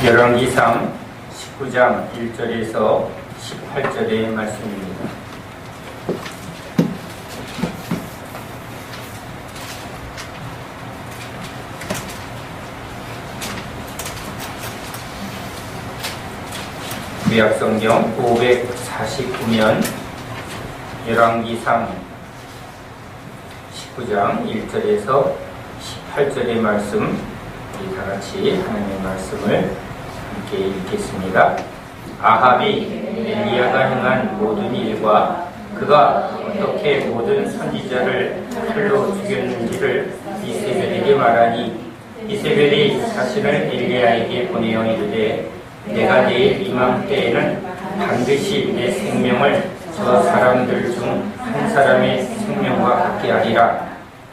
열왕기상 19장 1절에서 18절의 말씀입니다. 구약성경 549면 열왕기상 19장 1절에서 18절의 말씀, 우리 다같이 하나님의 말씀을 함께 읽겠습니다. 아합이 엘리야가 행한 모든 일과 그가 어떻게 모든 선지자를 칼로 죽였는지를 이세벨에게 말하니, 이세벨이 자신을 엘리야에게 보내어 이르되, 내가 내일 이맘때에는 반드시 내 생명을 저 사람들 중 한 사람의 생명과 같게 하리라.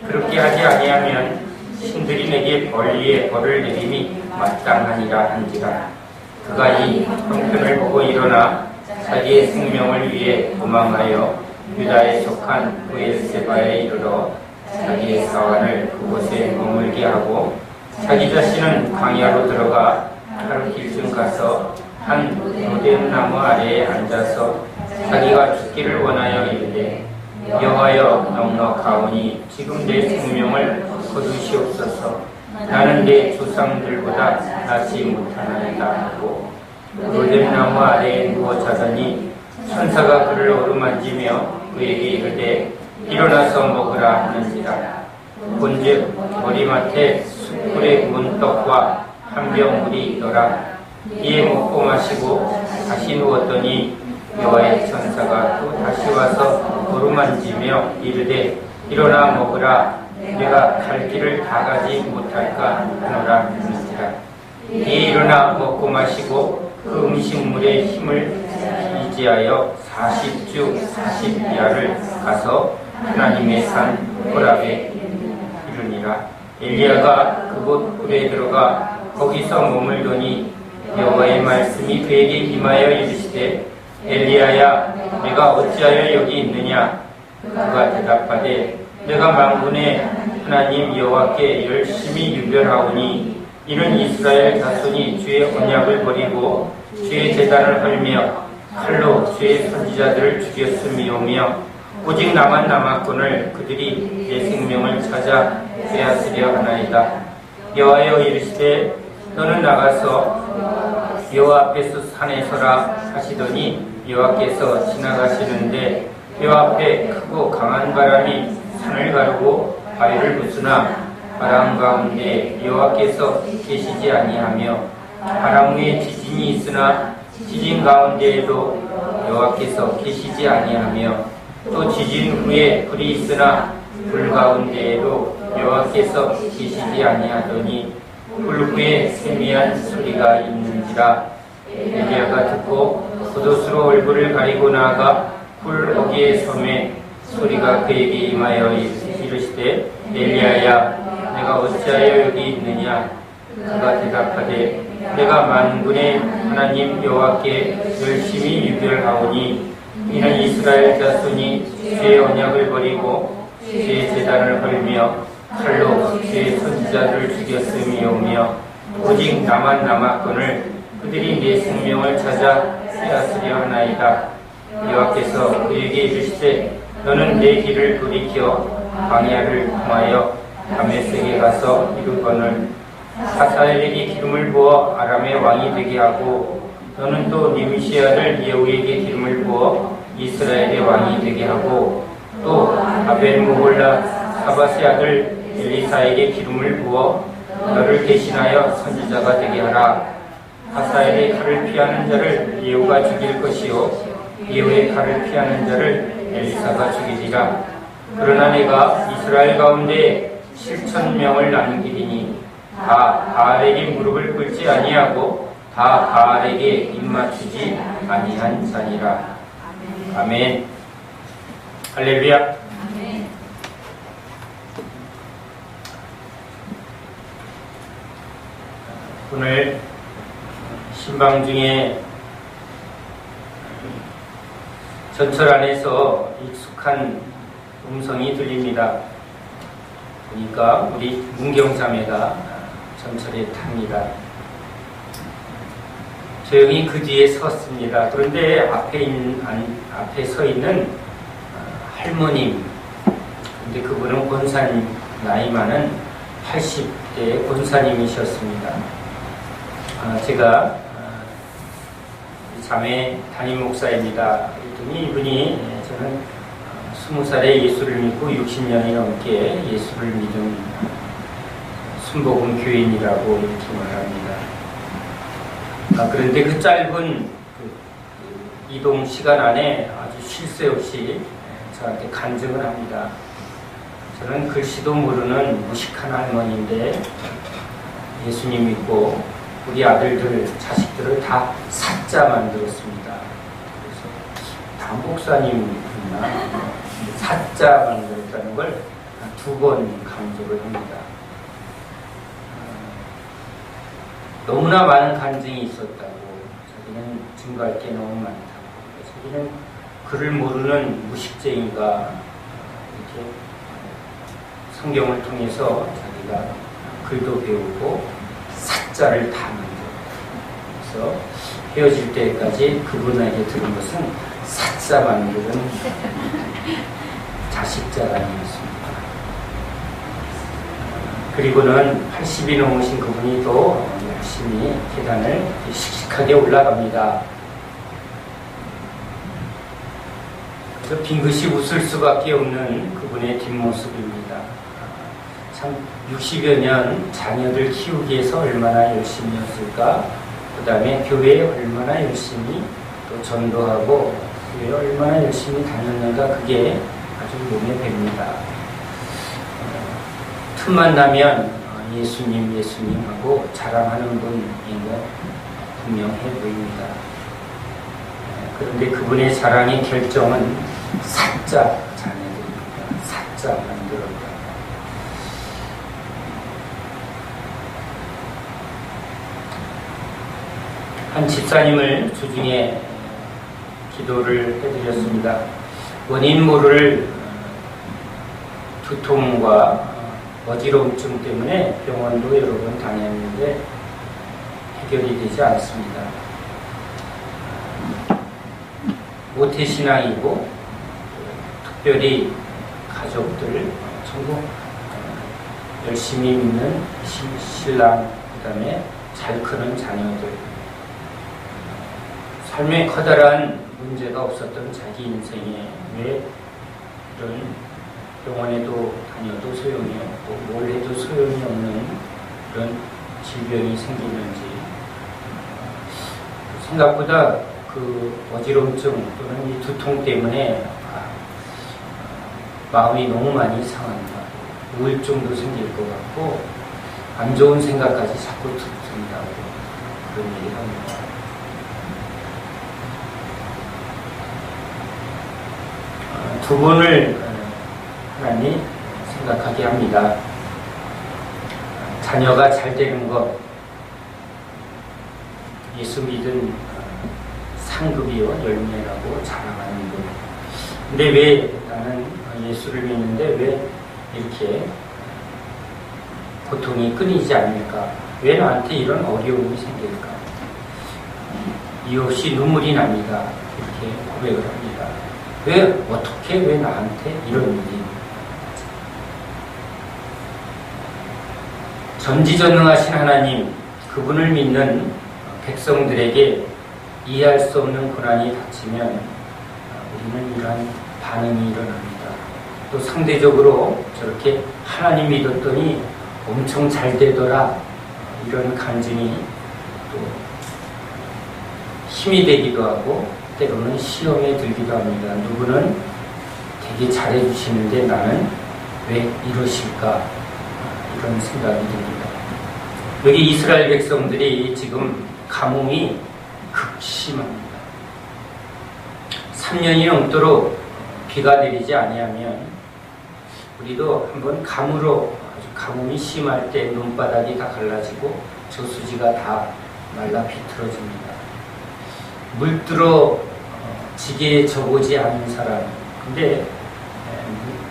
그렇게 하지 아니하면 신들이 내게 벌 위에 벌을 내림이 마땅하니라 한지라. 그가 이 형편을 보고 일어나 자기의 생명을 위해 도망하여 유다에 속한 브엘세바에 이르러 자기의 사환을 그곳에 머물게 하고, 자기 자신은 광야로 들어가 하루 길쯤 가서 한 로뎀 나무 아래에 앉아서 자기가 죽기를 원하여 이르되, 여호와여 넉넉하오니 지금 내 생명을 거두시옵소서. 나는 내 조상들보다 낫지 못하나이다 하고 로뎀 나무 아래에 누워 자더니 천사가 그를 어루만지며 그에게 이르되, 일어나서 먹으라 하는지라. 본즉 머리맡에 숯불에 구운 떡과 한 병 물이 있더라. 이에 먹고 마시고 다시 누웠더니 여호와의 천사가 또 다시 와서 어루만지며 이르되, 일어나 먹으라. 내가 갈 길을 다 가지 못할까 하노라 하는지라. 이에 일어나 먹고 마시고 그 음식물의 힘을 의지하여 40주 40야를 가서 하나님의 산 호랍에 이르니라. 엘리야가 그곳 굴에 들어가 거기서 머물더니 여호와의 말씀이 그에게 임하여 이르시되, 엘리야야, 내가 어찌하여 여기 있느냐? 그가 대답하되, 내가 만군의 하나님 여호와께 열심히 유별하오니, 이는 이스라엘 자손이 주의 언약을 버리고 주의 제단을 헐며 칼로 주의 선지자들을 죽였음이오며, 오직 나만 남았거늘 그들이 내 생명을 찾아 빼앗으려 하나이다. 여호와여 이르시되, 너는 나가서 여호와 앞에서 산에 서라 하시더니 여호와께서 지나가시는데 여호와 앞에 크고 강한 바람이 산을 가르고 바위를 부수나 바람 가운데 여호와께서 계시지 아니하며, 바람 위에 지진이 있으나 지진 가운데에도 여호와께서 계시지 아니하며, 또 지진 후에 불이 있으나 불 가운데에도 여호와께서 계시지 아니하더니 불 후에 세미한 소리가 있는지라. 엘리야가 듣고 겉옷으로 얼굴을 가리고 나아가 불 어귀에 섬에 소리가 그에게 임하여 이르시되, 엘리야야, 내가 어찌하여 여기 있느냐? 그가 대답하되, 내가 만군의 하나님 여호와께 열심히 유별하오니, 이는 이스라엘 자손이 주의 언약을 버리고 주의 제단을 헐며 칼로 주의 선지자들을 죽였음이오며, 오직 나만 남았거늘 그들이 내 생명을 찾아 빼앗으려 하나이다. 여호와께서 그에게 이르시되, 너는 내 길을 돌이켜 광야를 통하여 다메섹에 가서 이르거늘 하사엘에게 기름을 부어 아람의 왕이 되게 하고, 너는 또 니므시아를 예후에게 기름을 부어 이스라엘의 왕이 되게 하고, 또 아벨무홀라 사바스의 아들 엘리사에게 기름을 부어 너를 대신하여 선지자가 되게 하라. 하사엘의 칼을 피하는 자를 예후가 죽일 것이요, 예후의 칼을 피하는 자를 엘리사가 죽이리라. 그러나 내가 이스라엘 가운데 7,000명을 남기리니 다 바알에게 무릎을 꿇지 아니하고 다 바알에게 입맞추지 아니한 자니라. 아멘. 할렐루야. 오늘 신방 중에 전철 안에서 익숙한 음성이 들립니다. 보니까 우리 문경자매가 전철에 탑니다. 조용히 그 뒤에 섰습니다. 그런데 앞에 서 있는 할머님, 근데 그분은 권사님, 나이 많은 80대 권사님이셨습니다. 제가 자매 담임 목사입니다. 그랬더니 이분이 저는 20살에 예수를 믿고 60년이 넘게 예수를 믿은 순복음 교인이라고 이렇게 말합니다. 그런데 그 짧은 이동 시간 안에 아주 쉴 새 없이 저한테 간증을 합니다. 저는 글씨도 모르는 무식한 할머니인데 예수님 믿고 우리 아들들, 자식들을 다 사자 만들었습니다. 그래서 다 목사님이나 사자 만들었다는 걸 2번 강조를 합니다. 너무나 많은 간증이 있었다고, 자기는 증거할 게 너무 많다고, 자기는 글을 모르는 무식쟁이가 이렇게 성경을 통해서 자기가 글도 배우고 사자를 다 만들었고, 그래서 헤어질 때까지 그분에게 들은 것은 사자 만드는 자식자랑이었습니다. 그리고는 80이 넘으신 그분이 또 열심히 계단을 씩씩하게 올라갑니다. 그래서 빙긋이 웃을 수밖에 없는 그분의 뒷모습입니다. 참 60여 년 자녀들 키우기 위해서 얼마나 열심히 했을까, 그 다음에 교회에 얼마나 열심히 또 전도하고 교회에 얼마나 열심히 다녔는가, 그게 아주 몸에 뱄니다. 틈만 나면 예수님 하고 자랑하는 분인 것 분명해 보입니다. 그런데 그분의 자랑의 결정은 사자 자녀들입니다. 사자 만들었다. 한 집사님을 주중에 기도를 해드렸습니다. 원인 모를 두통과 어지러움증 때문에 병원도 여러 번 다녔는데 해결이 되지 않습니다. 모태신앙이고, 특별히 가족들 전부 열심히 믿는 신랑, 그 다음에 잘 크는 자녀들, 삶에 커다란 문제가 없었던 자기 인생에 왜 이런 병원에도 다녀도 소용이 없고 뭘 해도 소용이 없는 그런 질병이 생기는지, 생각보다 그 어지러움증 또는 이 두통 때문에 마음이 너무 많이 상한다, 우울증도 생길 것 같고 안 좋은 생각까지 자꾸 든다고 그런 얘기를 합니다. 두 분을 하나님 생각하게 합니다. 자녀가 잘 되는 것, 예수 믿은 상급이요 열매라고 자랑하는 것. 근데 왜 나는 예수를 믿는데 왜 이렇게 고통이 끊이지 않을까? 왜 나한테 이런 어려움이 생길까? 이유 없이 눈물이 납니다. 이렇게 고백을 합니다. 왜 나한테 이런 일이? 전지전능하신 하나님, 그분을 믿는 백성들에게 이해할 수 없는 고난이 닥치면 우리는 이러한 반응이 일어납니다. 또 상대적으로 저렇게 하나님 믿었더니 엄청 잘 되더라, 이런 간증이 또 힘이 되기도 하고 때로는 시험에 들기도 합니다. 누구는 되게 잘해주시는데 나는 왜 이러실까, 이런 생각이 듭니다. 여기 이스라엘 백성들이 지금 가뭄이 극심합니다. 3년이 넘도록 비가 내리지 아니하면 우리도 한번 가뭄이 심할 때 눈바닥이 다 갈라지고 저수지가 다 말라 비틀어집니다. 물들어 지게에 져보지 않은 사람, 근데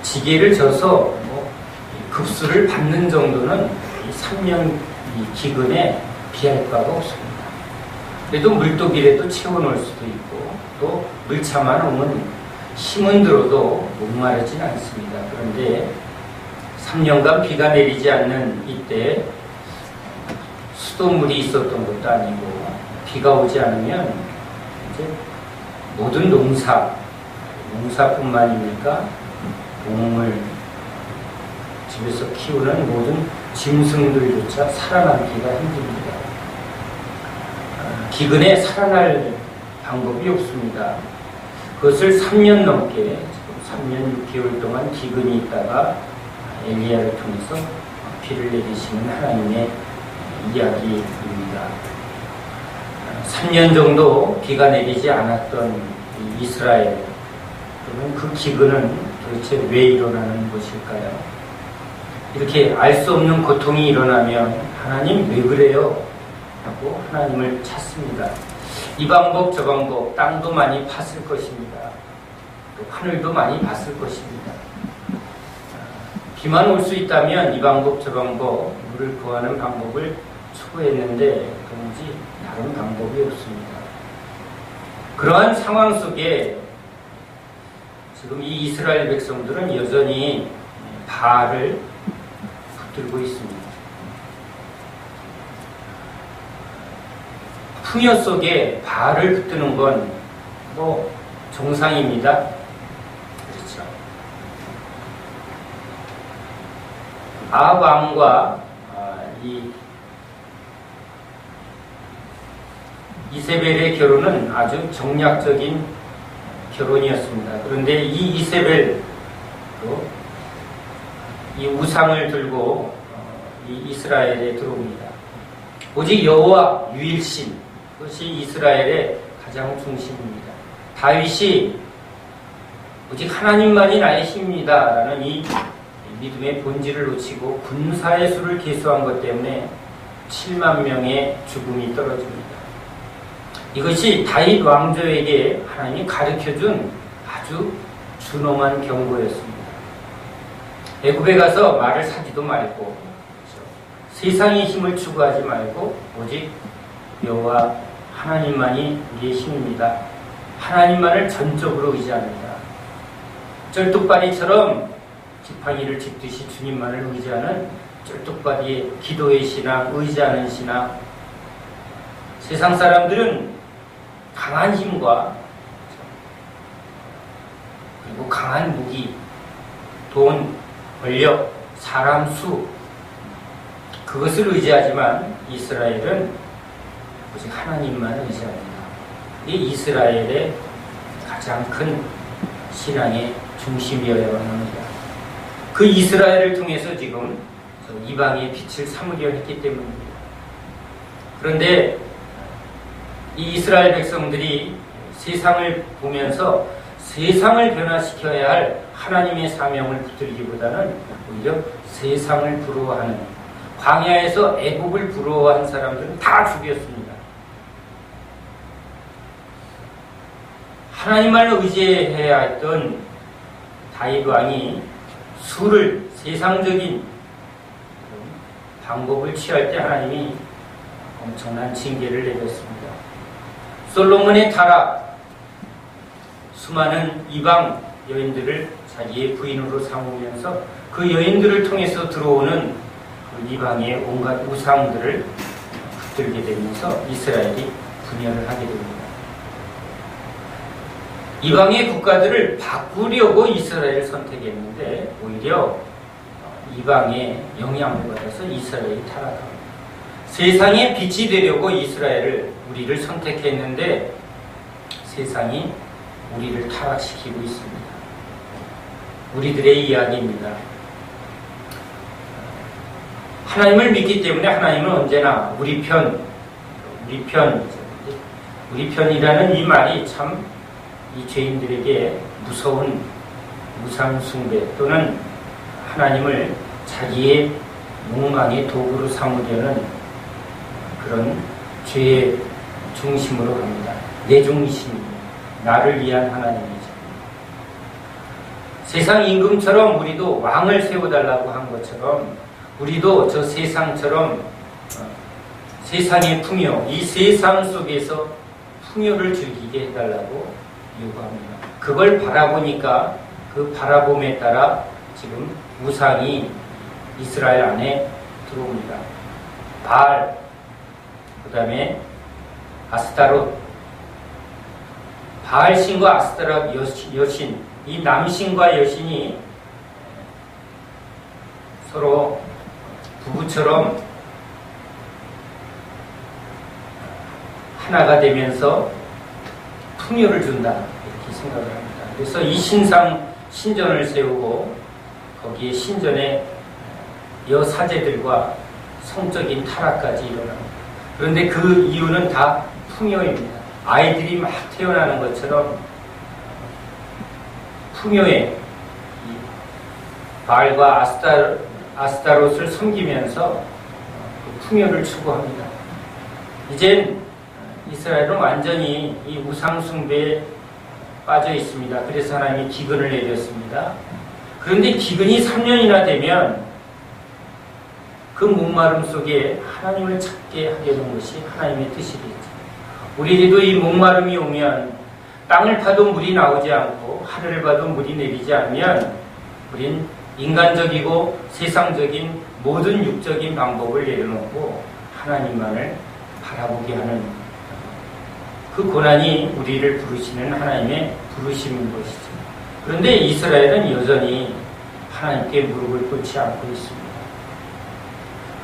지게를 져서 급수를 받는 정도는 이 3년 이 기근에 비할 바가 없습니다. 그래도 물독이라도 채워놓을 수도 있고 또 물차만 오면 힘은 들어도 목마르진 않습니다. 그런데 3년간 비가 내리지 않는 이때 수돗물이 있었던 것도 아니고 비가 오지 않으면 이제 모든 농사뿐만이니까 동물 집에서 키우는 모든 짐승들조차 살아남기가 힘듭니다. 기근에 살아날 방법이 없습니다. 그것을 3년 넘게, 지금 3년 6개월 동안 기근이 있다가 엘리야를 통해서 비를 내리시는 하나님의 이야기입니다. 3년 정도 비가 내리지 않았던 이스라엘, 그러면 그 기근은 도대체 왜 일어나는 것일까요? 이렇게 알 수 없는 고통이 일어나면 하나님 왜 그래요? 하고 하나님을 찾습니다. 이 방법 저 방법 땅도 많이 팠을 것입니다. 또 하늘도 많이 봤을 것입니다. 비만 올 수 있다면 이 방법 저 방법 물을 구하는 방법을 추구했는데 도무지 다른 방법이 없습니다. 그러한 상황 속에 지금 이 이스라엘 백성들은 여전히 바알을 붙들고 있습니다. 풍요 속에 바알을 붙드는 건 뭐 정상입니다. 그렇죠. 아합 왕과 이 이세벨의 결혼은 아주 정략적인 결혼이었습니다. 그런데 이 이세벨도 이 우상을 들고 이 이스라엘에 들어옵니다. 오직 여호와 유일신, 그것이 이스라엘의 가장 중심입니다. 다윗이 오직 하나님만이 나의 힘입니다 라는 이 믿음의 본질을 놓치고 군사의 수를 계수한 것 때문에 7만 명의 죽음이 떨어집니다. 이것이 다윗 왕조에게 하나님이 가르쳐준 아주 준엄한 경고였습니다. 애굽에 가서 말을 사지도 말고 세상의 힘을 추구하지 말고 오직 여호와 하나님만이 우리의 힘입니다. 하나님만을 전적으로 의지합니다. 쩔뚝바리처럼 지팡이를 짚듯이 주님만을 의지하는 쩔뚝바리의 기도의 신앙, 의지하는 신앙. 세상 사람들은 강한 힘과 그리고 강한 무기, 돈, 권력, 사람 수, 그것을 의지하지만 이스라엘은 오직 하나님만 의지합니다. 이게 이스라엘의 가장 큰 신앙의 중심이어야 합니다. 그 이스라엘을 통해서 지금 이방의 빛을 삼으려 했기 때문입니다. 그런데 이 이스라엘 백성들이 세상을 보면서 세상을 변화시켜야 할 하나님의 사명을 붙들기보다는 오히려 세상을 부러워하는, 광야에서 애굽을 부러워한 사람들은 다 죽였습니다. 하나님만을 의지해야 했던 다윗 왕이 수를, 세상적인 방법을 취할 때 하나님이 엄청난 징계를 내렸습니다. 솔로몬의 타락, 수많은 이방 여인들을 자기의 부인으로 삼으면서 그 여인들을 통해서 들어오는 그 이방의 온갖 우상들을 붙들게 되면서 이스라엘이 분열을 하게 됩니다. 이방의 국가들을 바꾸려고 이스라엘을 선택했는데 오히려 이방의 영향을 받아서 이스라엘이 타락합니다. 세상에 빛이 되려고 우리를 선택했는데 세상이 우리를 타락시키고 있습니다. 우리들의 이야기입니다. 하나님을 믿기 때문에 하나님은 언제나 우리 편이라는 이 말이 참 이 죄인들에게 무서운 우상숭배 또는 하나님을 자기의 욕망의 도구로 삼으려는 그런 죄의 중심으로 갑니다. 내 중심입니다. 나를 위한 하나님이죠. 세상 임금처럼 우리도 왕을 세워달라고 한 것처럼 우리도 저 세상처럼 세상의 풍요, 이 세상 속에서 풍요를 즐기게 해달라고 요구합니다. 그걸 바라보니까 그 바라봄에 따라 지금 우상이 이스라엘 안에 들어옵니다. 바알, 그 다음에 아스타롯, 바알신과 아스타롯 여신, 이 남신과 여신이 서로 부부처럼 하나가 되면서 풍요를 준다, 이렇게 생각을 합니다. 그래서 이 신전을 세우고 거기에 신전에 여사제들과 성적인 타락까지 일어납니다. 그런데 그 이유는 다 풍요입니다. 아이들이 막 태어나는 것처럼 풍요에 바알과 아스타롯을 섬기면서 그 풍요를 추구합니다. 이젠 이스라엘은 완전히 이 우상 숭배에 빠져 있습니다. 그래서 하나님이 기근을 내렸습니다. 그런데 기근이 3년이나 되면 그 목마름 속에 하나님을 찾게 하려는 것이 하나님의 뜻이겠죠. 우리들도 이 목마름이 오면 땅을 파도 물이 나오지 않고 하늘을 봐도 물이 내리지 않으면 우린 인간적이고 세상적인 모든 육적인 방법을 내려놓고 하나님만을 바라보게 하는 그 고난이 우리를 부르시는 하나님의 부르심인 것이죠. 그런데 이스라엘은 여전히 하나님께 무릎을 꿇지 않고 있습니다.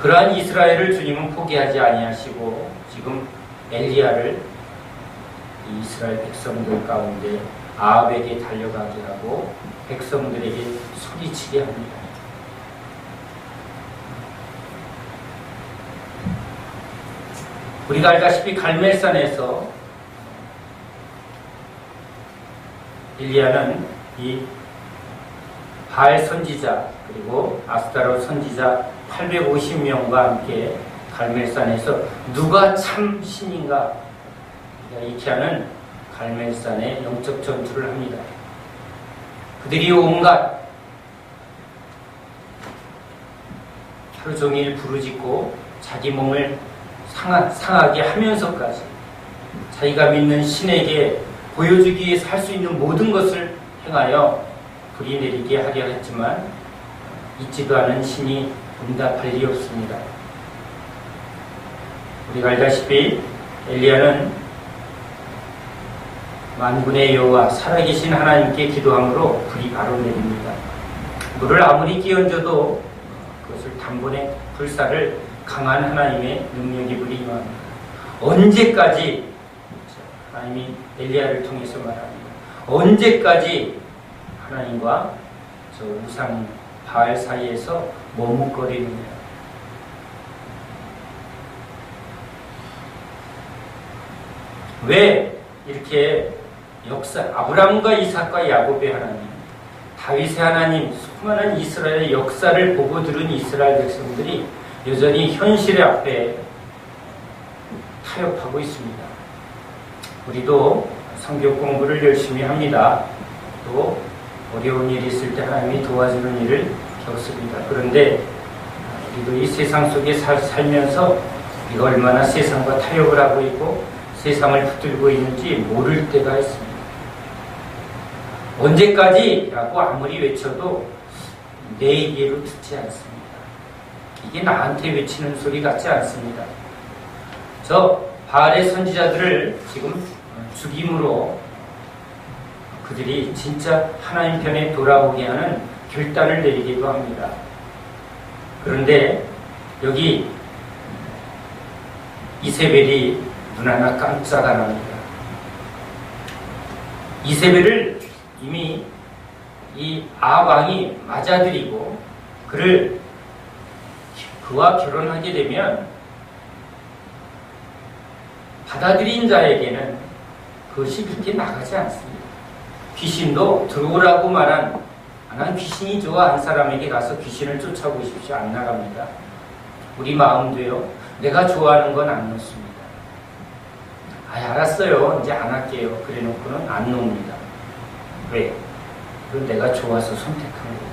그러한 이스라엘을 주님은 포기하지 아니하시고 지금 엘리야를 이스라엘 백성들 가운데 아합에게 달려가게 하고 백성들에게 소리치게 합니다. 우리가 알다시피 갈멜산에서 엘리야는 이 바알 선지자 그리고 아스타롯 선지자 850명과 함께 갈멜산에서 누가 참 신인가 이렇게 하는 갈멜산의 영적 전투를 합니다. 그들이 온갖 하루 종일 부르짖고 자기 몸을 상하게 하면서까지 자기가 믿는 신에게 보여주기 위해서 할 수 있는 모든 것을 행하여 불이 내리게 하려 했지만 있지도 않은 신이 응답할 리 없습니다. 우리가 알다시피 엘리야는 만군의 여호와 살아계신 하나님께 기도함으로 불이 바로 내립니다. 물을 아무리 끼얹어도 그것을 단번에 불사를 강한 하나님의 능력이 불이 임합니다. 언제까지 하나님이 엘리야를 통해서 말합니다. 언제까지 하나님과 저 우상 바알 사이에서 머뭇거리느냐. 왜 이렇게 역사 아브라함과 이삭과 야곱의 하나님, 다윗의 하나님, 수많은 이스라엘의 역사를 보고 들은 이스라엘 백성들이 여전히 현실의 앞에 타협하고 있습니다. 우리도 성경 공부를 열심히 합니다. 또 어려운 일이 있을 때 하나님이 도와주는 일을 겪습니다. 그런데 우리도 이 세상 속에 살면서 우리가 얼마나 세상과 타협을 하고 있고 세상을 붙들고 있는지 모를 때가 있습니다. 언제까지라고 아무리 외쳐도 내 얘기로 듣지 않습니다. 이게 나한테 외치는 소리 같지 않습니다. 저 바알의 선지자들을 지금 죽임으로 그들이 진짜 하나님 편에 돌아오게 하는 결단을 내리기도 합니다. 그런데 여기 이세벨이 눈 하나 깜짝 안 합니다. 이세벨을 이미 이 아왕이 맞아들이고 그와 결혼하게 되면 받아들인 자에게는 그것이 그렇게 나가지 않습니다. 귀신도 들어오라고 말한 난 귀신이 좋아 한 사람에게 가서 귀신을 쫓아보십시오. 안 나갑니다. 우리 마음도요. 내가 좋아하는 건 안 놓습니다. 알았어요. 이제 안 할게요. 그래 놓고는 안 놓습니다. 왜? 그건 내가 좋아서 선택한 겁니다.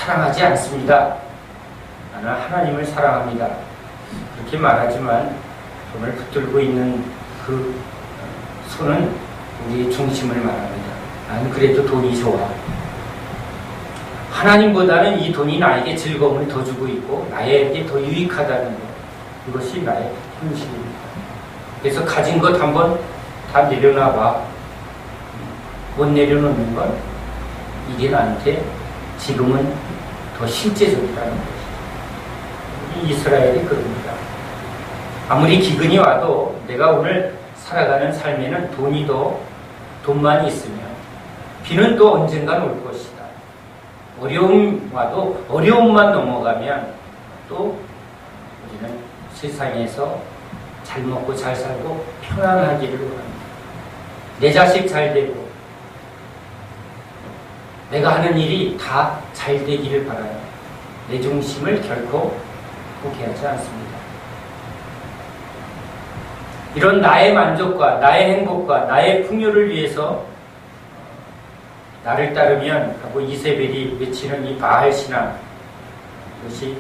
사랑하지 않습니다. 나는 하나님을 사랑합니다. 그렇게 말하지만 돈을 붙들고 있는 그 손은 우리의 중심을 말합니다. 나는 그래도 돈이 좋아. 하나님보다는 이 돈이 나에게 즐거움을 더 주고 있고 나에게 더 유익하다는 것. 이것이 나의 현실입니다. 그래서 가진 것 한번 다 내려놔봐. 못 내려놓는 건 이게 나한테 지금은 더 실제적이라는 것이죠. 이스라엘이 그럽니다. 아무리 기근이 와도 내가 오늘 살아가는 삶에는 돈만 있으면 비는 또 언젠간 올 것이다. 어려움 와도 어려움만 넘어가면 또 우리는 세상에서 잘 먹고 잘 살고 편안하기를 원합니다. 내 자식 잘 되고 내가 하는 일이 다 잘 되기를 바라요. 내 중심을 결코 포기하지 않습니다. 이런 나의 만족과 나의 행복과 나의 풍요를 위해서 나를 따르면 하고 이세벨이 외치는 이 바알 신앙, 이것이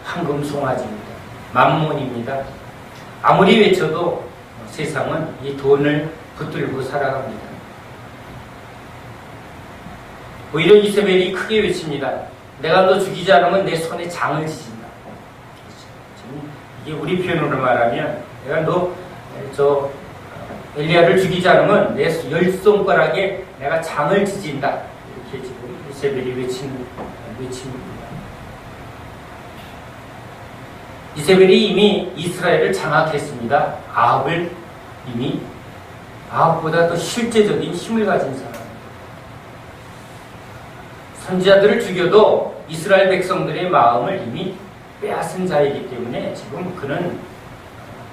황금 송아지입니다. 만몬입니다. 아무리 외쳐도 세상은 이 돈을 붙들고 살아갑니다. 오히려 이세벨이 크게 외칩니다. 내가 너 죽이지 않으면 내 손에 장을 지진다. 이게 우리 표현으로 말하면 내가 엘리야를 죽이지 않으면 내 10손가락에 내가 장을 지진다. 이렇게 지금 이세벨이 외칩니다. 이세벨이 이미 이스라엘을 장악했습니다. 아합보다 더 실제적인 힘을 가진 사람. 선지자들을 죽여도 이스라엘 백성들의 마음을 이미 빼앗은 자이기 때문에 지금 그는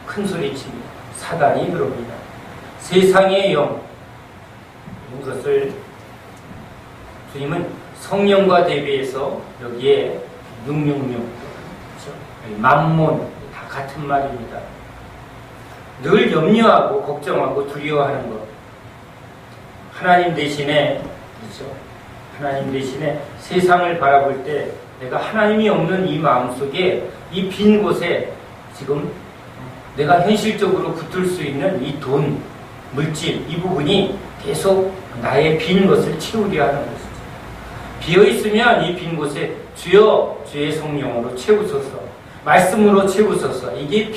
큰 소리칩니다. 사단이 그럽니다. 세상의 영, 이것을 주님은 성령과 대비해서 여기에 666, 그렇죠? 만몬, 다 같은 말입니다. 늘 염려하고 걱정하고 두려워하는 것. 하나님 대신에, 그렇죠? 하나님 대신에 세상을 바라볼 때 내가 하나님이 없는 이 마음속에 이 빈 곳에 지금 내가 현실적으로 붙들 수 있는 이 돈, 물질, 이 부분이 계속 나의 빈 것을 채우려 하는 것이죠. 비어있으면 이 빈 곳에 주여 주의 성령으로 채우소서, 말씀으로 채우소서. 이게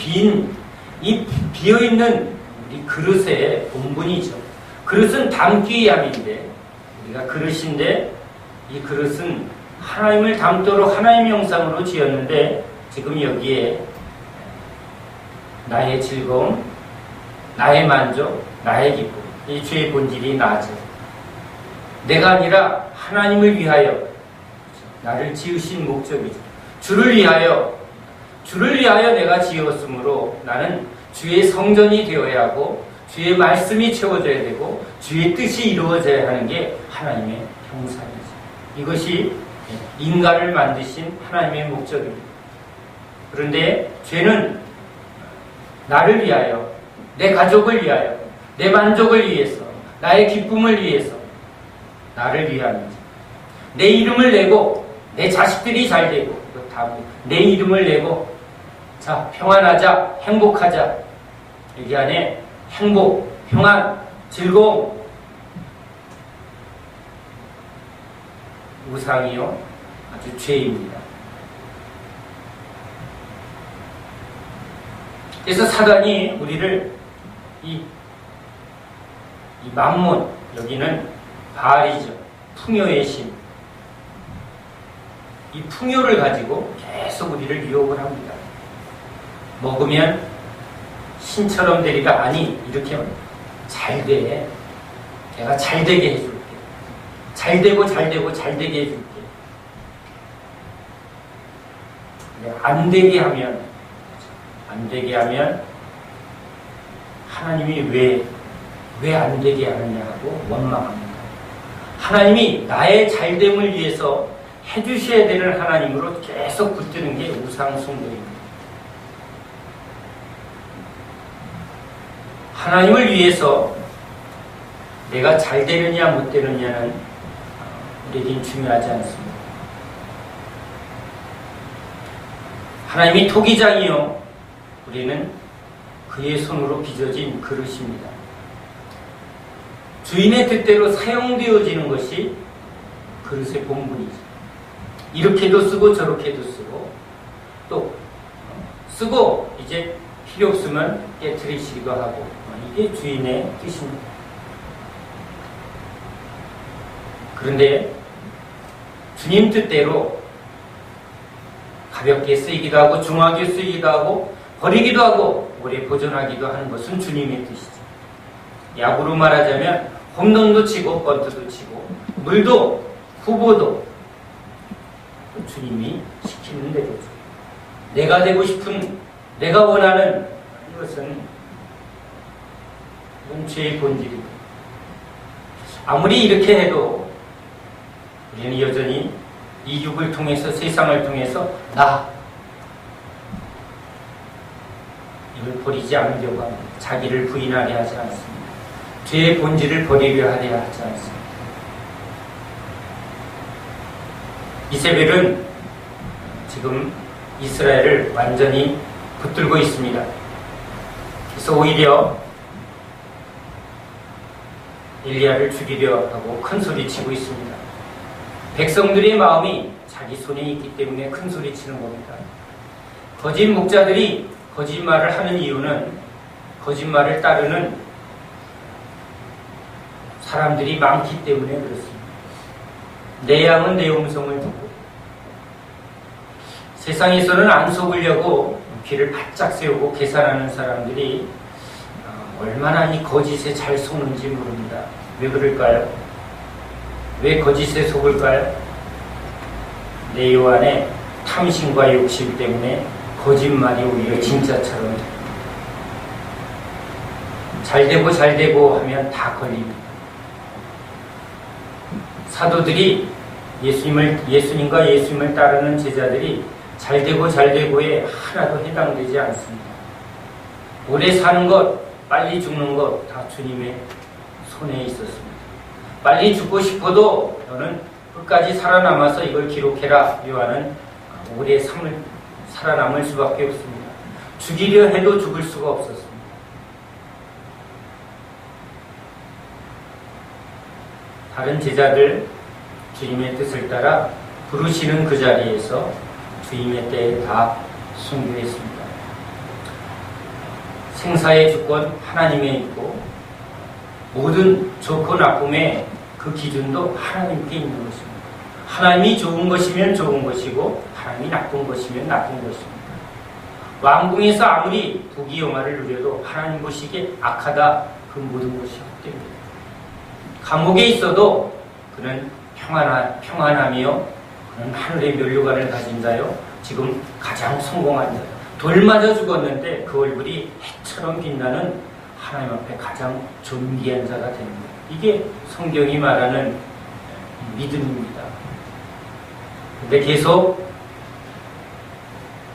이 비어있는 우리 그릇의 본분이죠. 그릇은 담기 위함인데 우리가 그릇인데 이 그릇은 하나님을 담도록 하나님의 형상으로 지었는데 지금 여기에 나의 즐거움, 나의 만족, 나의 기쁨, 이 주의 본질이 나죠. 내가 아니라 하나님을 위하여 나를 지으신 목적이죠. 주를 위하여 내가 지었으므로 나는 주의 성전이 되어야 하고 주의 말씀이 채워져야 되고 주의 뜻이 이루어져야 하는 게 하나님의 형상이죠. 이것이 인간을 만드신 하나님의 목적입니다. 그런데 죄는 나를 위하여, 내 가족을 위하여, 내 만족을 위해서, 나의 기쁨을 위해서 나를 위하는지 내 이름을 내고 내 자식들이 잘 되고 내 이름을 내고 자 평안하자, 행복하자. 여기 안에 행복, 평안, 즐거움, 우상이요 아주 죄입니다. 그래서 사단이 우리를 이 만몬, 여기는 바알이죠. 풍요의 신. 이 풍요를 가지고 계속 우리를 유혹을 합니다. 먹으면 신처럼 되리라. 아니, 이렇게 잘 돼. 내가 잘 되게 해줄게. 잘 되고 잘 되고 잘 되게 해줄게. 안 되게 하면 하나님이 왜 안 되게 하느냐고 원망합니다. 하나님이 나의 잘됨을 위해서 해주셔야 되는 하나님으로 계속 붙드는 게 우상숭배입니다. 하나님을 위해서 내가 잘 되느냐 못 되느냐는 우리에겐 중요하지 않습니다. 하나님이 토기장이요, 우리는 그의 손으로 빚어진 그릇입니다. 주인의 뜻대로 사용되어지는 것이 그릇의 본분이죠. 이렇게도 쓰고 저렇게도 쓰고, 또 쓰고 이제 필요 없으면 깨트리시기도 하고, 이게 주인의 뜻입니다. 그런데 주님 뜻대로 가볍게 쓰이기도 하고 중하게 쓰이기도 하고 버리기도 하고 오래 보존하기도 하는 것은 주님의 뜻이죠. 야구로 말하자면 홈런도 치고 번트도 치고 물도 후보도 주님이 시키는 대로죠. 내가 되고 싶은, 내가 원하는 이것은 죄의 본질이고, 아무리 이렇게 해도 우리는 여전히 이 육을 통해서, 세상을 통해서 이걸 버리지 않으려고 합니다. 자기를 부인하려 하지 않습니다. 죄의 본질을 버리려 하려 하지 않습니다. 이세벨은 지금 이스라엘을 완전히 붙들고 있습니다. 그래서 오히려 엘리야를 죽이려 하고 큰 소리치고 있습니다. 백성들의 마음이 자기 손에 있기 때문에 큰 소리치는 겁니다. 거짓 목자들이 거짓말을 하는 이유는 거짓말을 따르는 사람들이 많기 때문에 그렇습니다. 내 양은 내 음성을 듣고, 세상에서는 안 속으려고 귀를 바짝 세우고 계산하는 사람들이 얼마나 이 거짓에 잘 속는지 모릅니다. 왜 그럴까요? 왜 거짓에 속을까요? 내 요 안에 탐심과 욕심 때문에 거짓말이 오히려 진짜처럼 잘 되고 하면 다 걸립니다. 사도들이 예수님과 예수님을 따르는 제자들이 잘 되고에 하나도 해당되지 않습니다. 오래 사는 것, 빨리 죽는 것 다 주님의 손에 있었습니다. 빨리 죽고 싶어도 너는 끝까지 살아남아서 이걸 기록해라. 요한은 오래 살아남을 수밖에 없습니다. 죽이려 해도 죽을 수가 없었습니다. 다른 제자들 주님의 뜻을 따라 부르시는 그 자리에서 주님의 때에 다 순교했습니다. 생사의 주권 하나님에 있고 모든 좋고 나쁨의 그 기준도 하나님께 있는 것입니다. 하나님이 좋은 것이면 좋은 것이고 하나님이 나쁜 것이면 나쁜 것입니다. 왕궁에서 아무리 부귀영화를 누려도 하나님 보시기에 악하다, 그 모든 것이 헛됩니다. 감옥에 있어도 그는 평안하며 그는 하늘의 면류관을 가진 자요, 지금 가장 성공한 자, 돌 맞아 죽었는데 그 얼굴이 해처럼 빛나는 하나님 앞에 가장 존귀한 자가 됩니다. 이게 성경이 말하는 믿음입니다. 근데 계속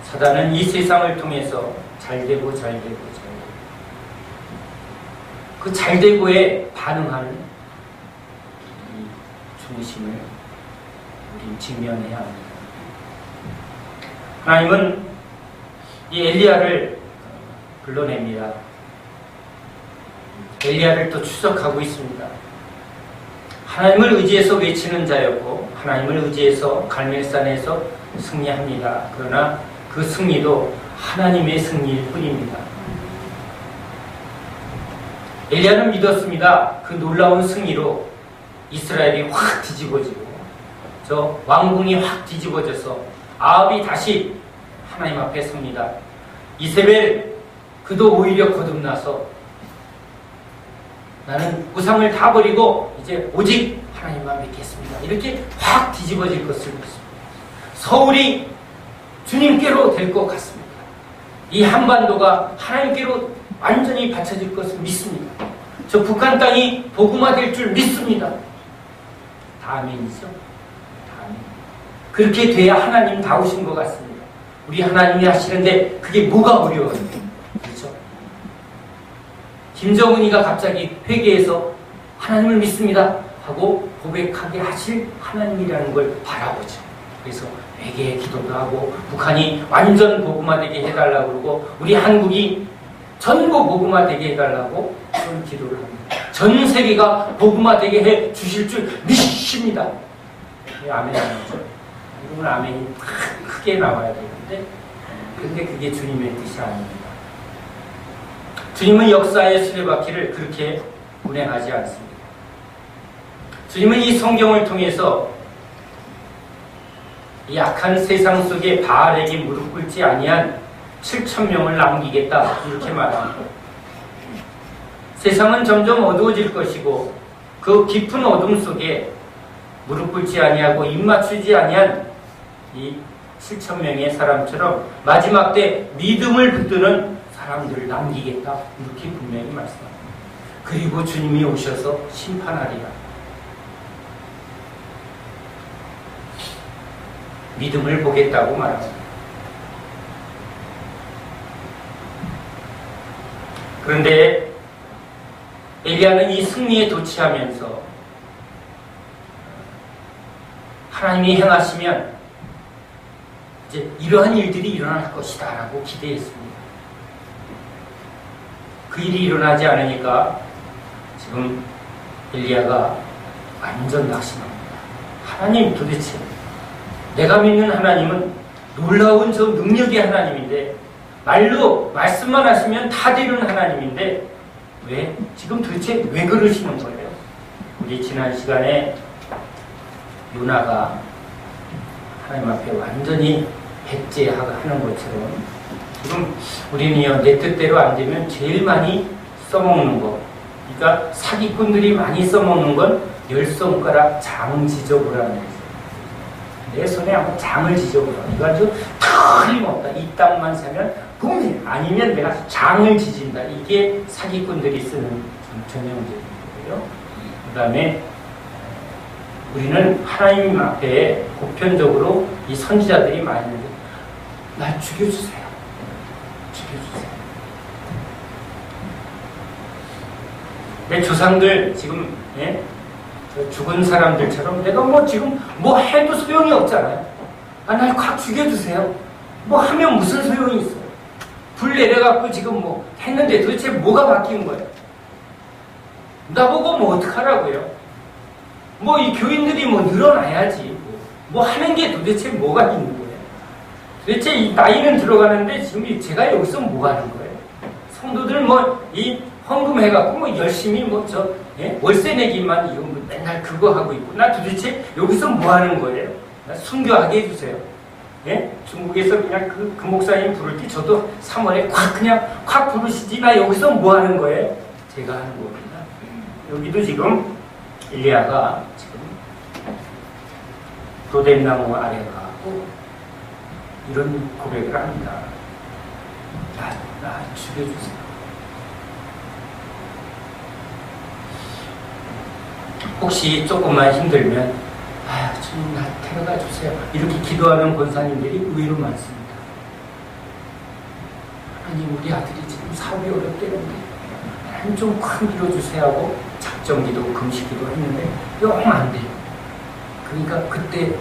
사단은 이 세상을 통해서 잘되고 그 잘되고에 반응하는 이 중심을 우린 직면해야 합니다. 하나님은 이 엘리야를 불러냅니다. 엘리야를 또 추적하고 있습니다. 하나님을 의지해서 외치는 자였고 하나님을 의지해서 갈멜산에서 승리합니다. 그러나 그 승리도 하나님의 승리일 뿐입니다. 엘리야는 믿었습니다. 그 놀라운 승리로 이스라엘이 확 뒤집어지고 저 왕궁이 확 뒤집어져서 아합이 다시 하나님 앞에 섭니다. 이세벨 그도 오히려 거듭나서 나는 우상을 다 버리고 이제 오직 하나님만 믿겠습니다. 이렇게 확 뒤집어질 것을 믿습니다. 서울이 주님께로 될 것 같습니다. 이 한반도가 하나님께로 완전히 바쳐질 것을 믿습니다. 저 북한 땅이 복음화될 줄 믿습니다. 다 아멘이죠? 다 아멘. 그렇게 돼야 하나님 다우신 것 같습니다. 우리 하나님이 하시는데 그게 뭐가 어려워요? 그렇죠? 김정은이가 갑자기 회개해서 하나님을 믿습니다 하고 고백하게 하실 하나님이라는 걸 바라보죠. 그래서 외계 기도도 하고 북한이 완전 복음화되게 해달라고 그러고 우리 한국이 전부 복음화되게 해달라고 그런 기도를 합니다. 전 세계가 복음화되게 해 주실 줄 믿습니다. 아멘 아멘이죠. 이러면 아멘이 크게 나와야 되는데 근데 그게 주님의 뜻이 아닙니다. 주님은 역사의 수레바퀴를 그렇게 운행하지 않습니다. 주님은 이 성경을 통해서 이 악한 세상 속에 바알에게 무릎 꿇지 아니한 7,000명을 남기겠다 이렇게 말합니다. 세상은 점점 어두워질 것이고 그 깊은 어둠 속에 무릎 꿇지 아니하고 입 맞추지 아니한 이 7,000명의 사람처럼 마지막 때 믿음을 붙드는 사람들을 남기겠다 이렇게 분명히 말씀합니다. 그리고 주님이 오셔서 심판하리라. 믿음을 보겠다고 말합니다. 그런데 엘리야는 이 승리에 도취하면서 하나님이 행하시면 이제 이러한 일들이 일어날 것이다 라고 기대했습니다. 그 일이 일어나지 않으니까 지금 엘리야가 완전 낙심합니다. 하나님 도대체 내가 믿는 하나님은 놀라운 저 능력의 하나님인데 말로 말씀만 하시면 다 되는 하나님인데 왜 지금 도대체 왜 그러시는 거예요? 우리 지난 시간에 요나가 하나님 앞에 완전히 백제하는 것처럼 지금 우리는요 내 뜻대로 안 되면 제일 많이 써먹는 거 그러니까 사기꾼들이 많이 써먹는 건 10손가락 장 지져보라는 거예요. 내 손에 한번 장을 지져보라. 이거 아주 틀림없다. 이 땅만 사면 붐이 아니면 내가 장을 지진다. 이게 사기꾼들이 쓰는 전형적인 거예요. 그 다음에 우리는 하나님 앞에 보편적으로 이 선지자들이 많이 있는데 날 죽여주세요. 죽여주세요. 내 조상들 지금 죽은 사람들처럼 내가 뭐 지금 뭐 해도 소용이 없잖아요. 날 확 죽여주세요. 뭐 하면 무슨 소용이 있어요. 불 내려갖고 지금 뭐 했는데 도대체 뭐가 바뀐 거예요? 나보고 뭐 어떡하라고요? 뭐 이 교인들이 뭐 늘어나야지. 뭐 하는 게 도대체 뭐가 있는 거예요? 도대체 이 나이는 들어가는데 지금 제가 여기서 뭐 하는 거예요? 성도들 뭐 이 헌금 해갖고 뭐 열심히 뭐 월세 내기만 이거 뭐 맨날 그거 하고 있고 나 도대체 여기서 뭐 하는 거예요? 나 순교하게 해주세요. 예? 중국에서 그냥 그 목사님 부를 때 저도 3월에 그냥 콱 부르시지 나 여기서 뭐 하는 거예요? 제가 하는 겁니다. 여기도 지금 엘리야가 지금 로뎀나무 아래 가고 이런 고백을 합니다. 나 죽여주세요. 혹시 조금만 힘들면 주님 나 데려가 주세요. 이렇게 기도하는 권사님들이 의외로 많습니다. 하나님 우리 아들이 지금 사업이 어렵대는데 하나님 좀 큰 빌어주세요 하고 작정기도 금식기도 했는데 영 안 돼요. 그러니까 그때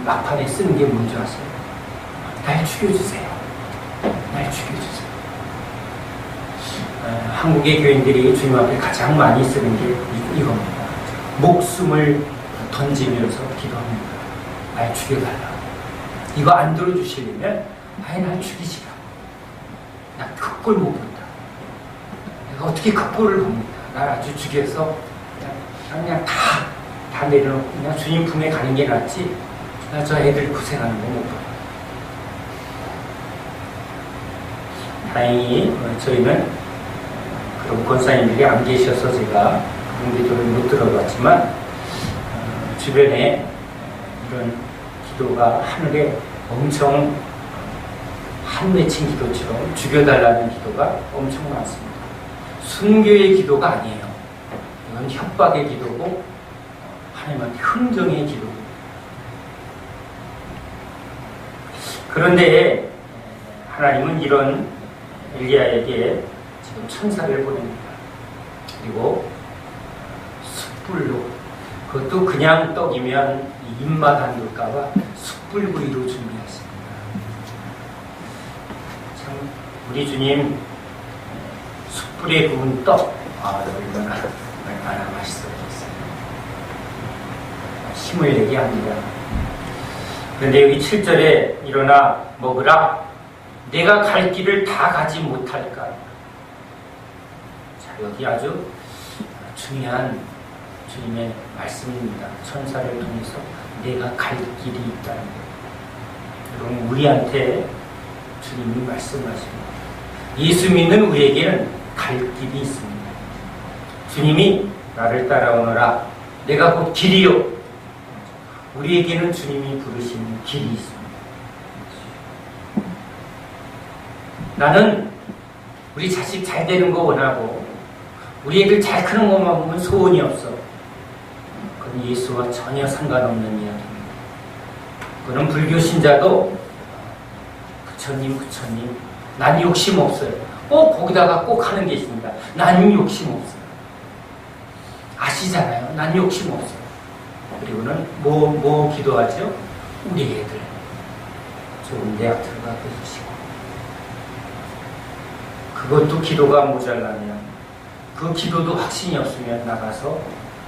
막판에 쓰는 게 뭔지 아세요? 날 죽여주세요. 날 죽여주세요. 한국의 교인들이 주님 앞에 가장 많이 쓰는 게 이겁니다. 목숨을 던지면서 기도합니다. 날 죽여달라. 이거 안 들어주시려면 날 죽이시라. 나 극골 못 본다. 내가 어떻게 극골을 봅니다. 날 아주 죽여서 그냥 다 내려놓고 그냥 주님 품에 가는 게 낫지. 나 저 애들 고생하는 거 못 봐. 다행히 저희는 그런 권사님들이 안 계셔서 제가 그런 기도를 못 들어봤지만 주변에 이런 기도가 하늘에 엄청 한 맺힌 기도처럼 죽여달라는 기도가 엄청 많습니다. 순교의 기도가 아니에요. 이건 협박의 기도고 하나님한테 흥정의 기도입니다. 그런데 하나님은 이런 엘리야에게 지금 천사를 보냅니다. 그리고 숯불로 그것도 그냥 떡이면 입맛 안 돌까봐 숯불구이로 준비했습니다. 참 우리 주님 숯불에 구운 떡, 얼마나 맛있었겠어요. 힘을 내게 합니다. 그런데 여기 7절에 일어나 먹으라, 내가 갈 길을 다 가지 못할까. 자, 여기 아주 중요한 주님의 말씀입니다. 천사를 통해서 내가 갈 길이 있다는 것. 여러분, 우리한테 주님이 말씀하십니다. 예수 믿는 우리에게는 갈 길이 있습니다. 주님이 나를 따라오너라, 내가 곧 길이요. 우리에게는 주님이 부르시는 길이 있습니다. 나는 우리 자식 잘 되는 거 원하고 우리 애들 잘 크는 것만 보면 소원이 없어. 그건 예수와 전혀 상관없는 이야기입니다. 그는 불교 신자도 부처님 난 욕심 없어요. 거기다가 꼭 하는 게 있습니다. 난 욕심 없어요. 아시잖아요. 난 욕심 없어요. 그리고는 뭐 기도하죠? 우리 애들 좋은 대학 들어가게 해주시고, 그것도 기도가 모자라면 그 기도도 확신이 없으면 나가서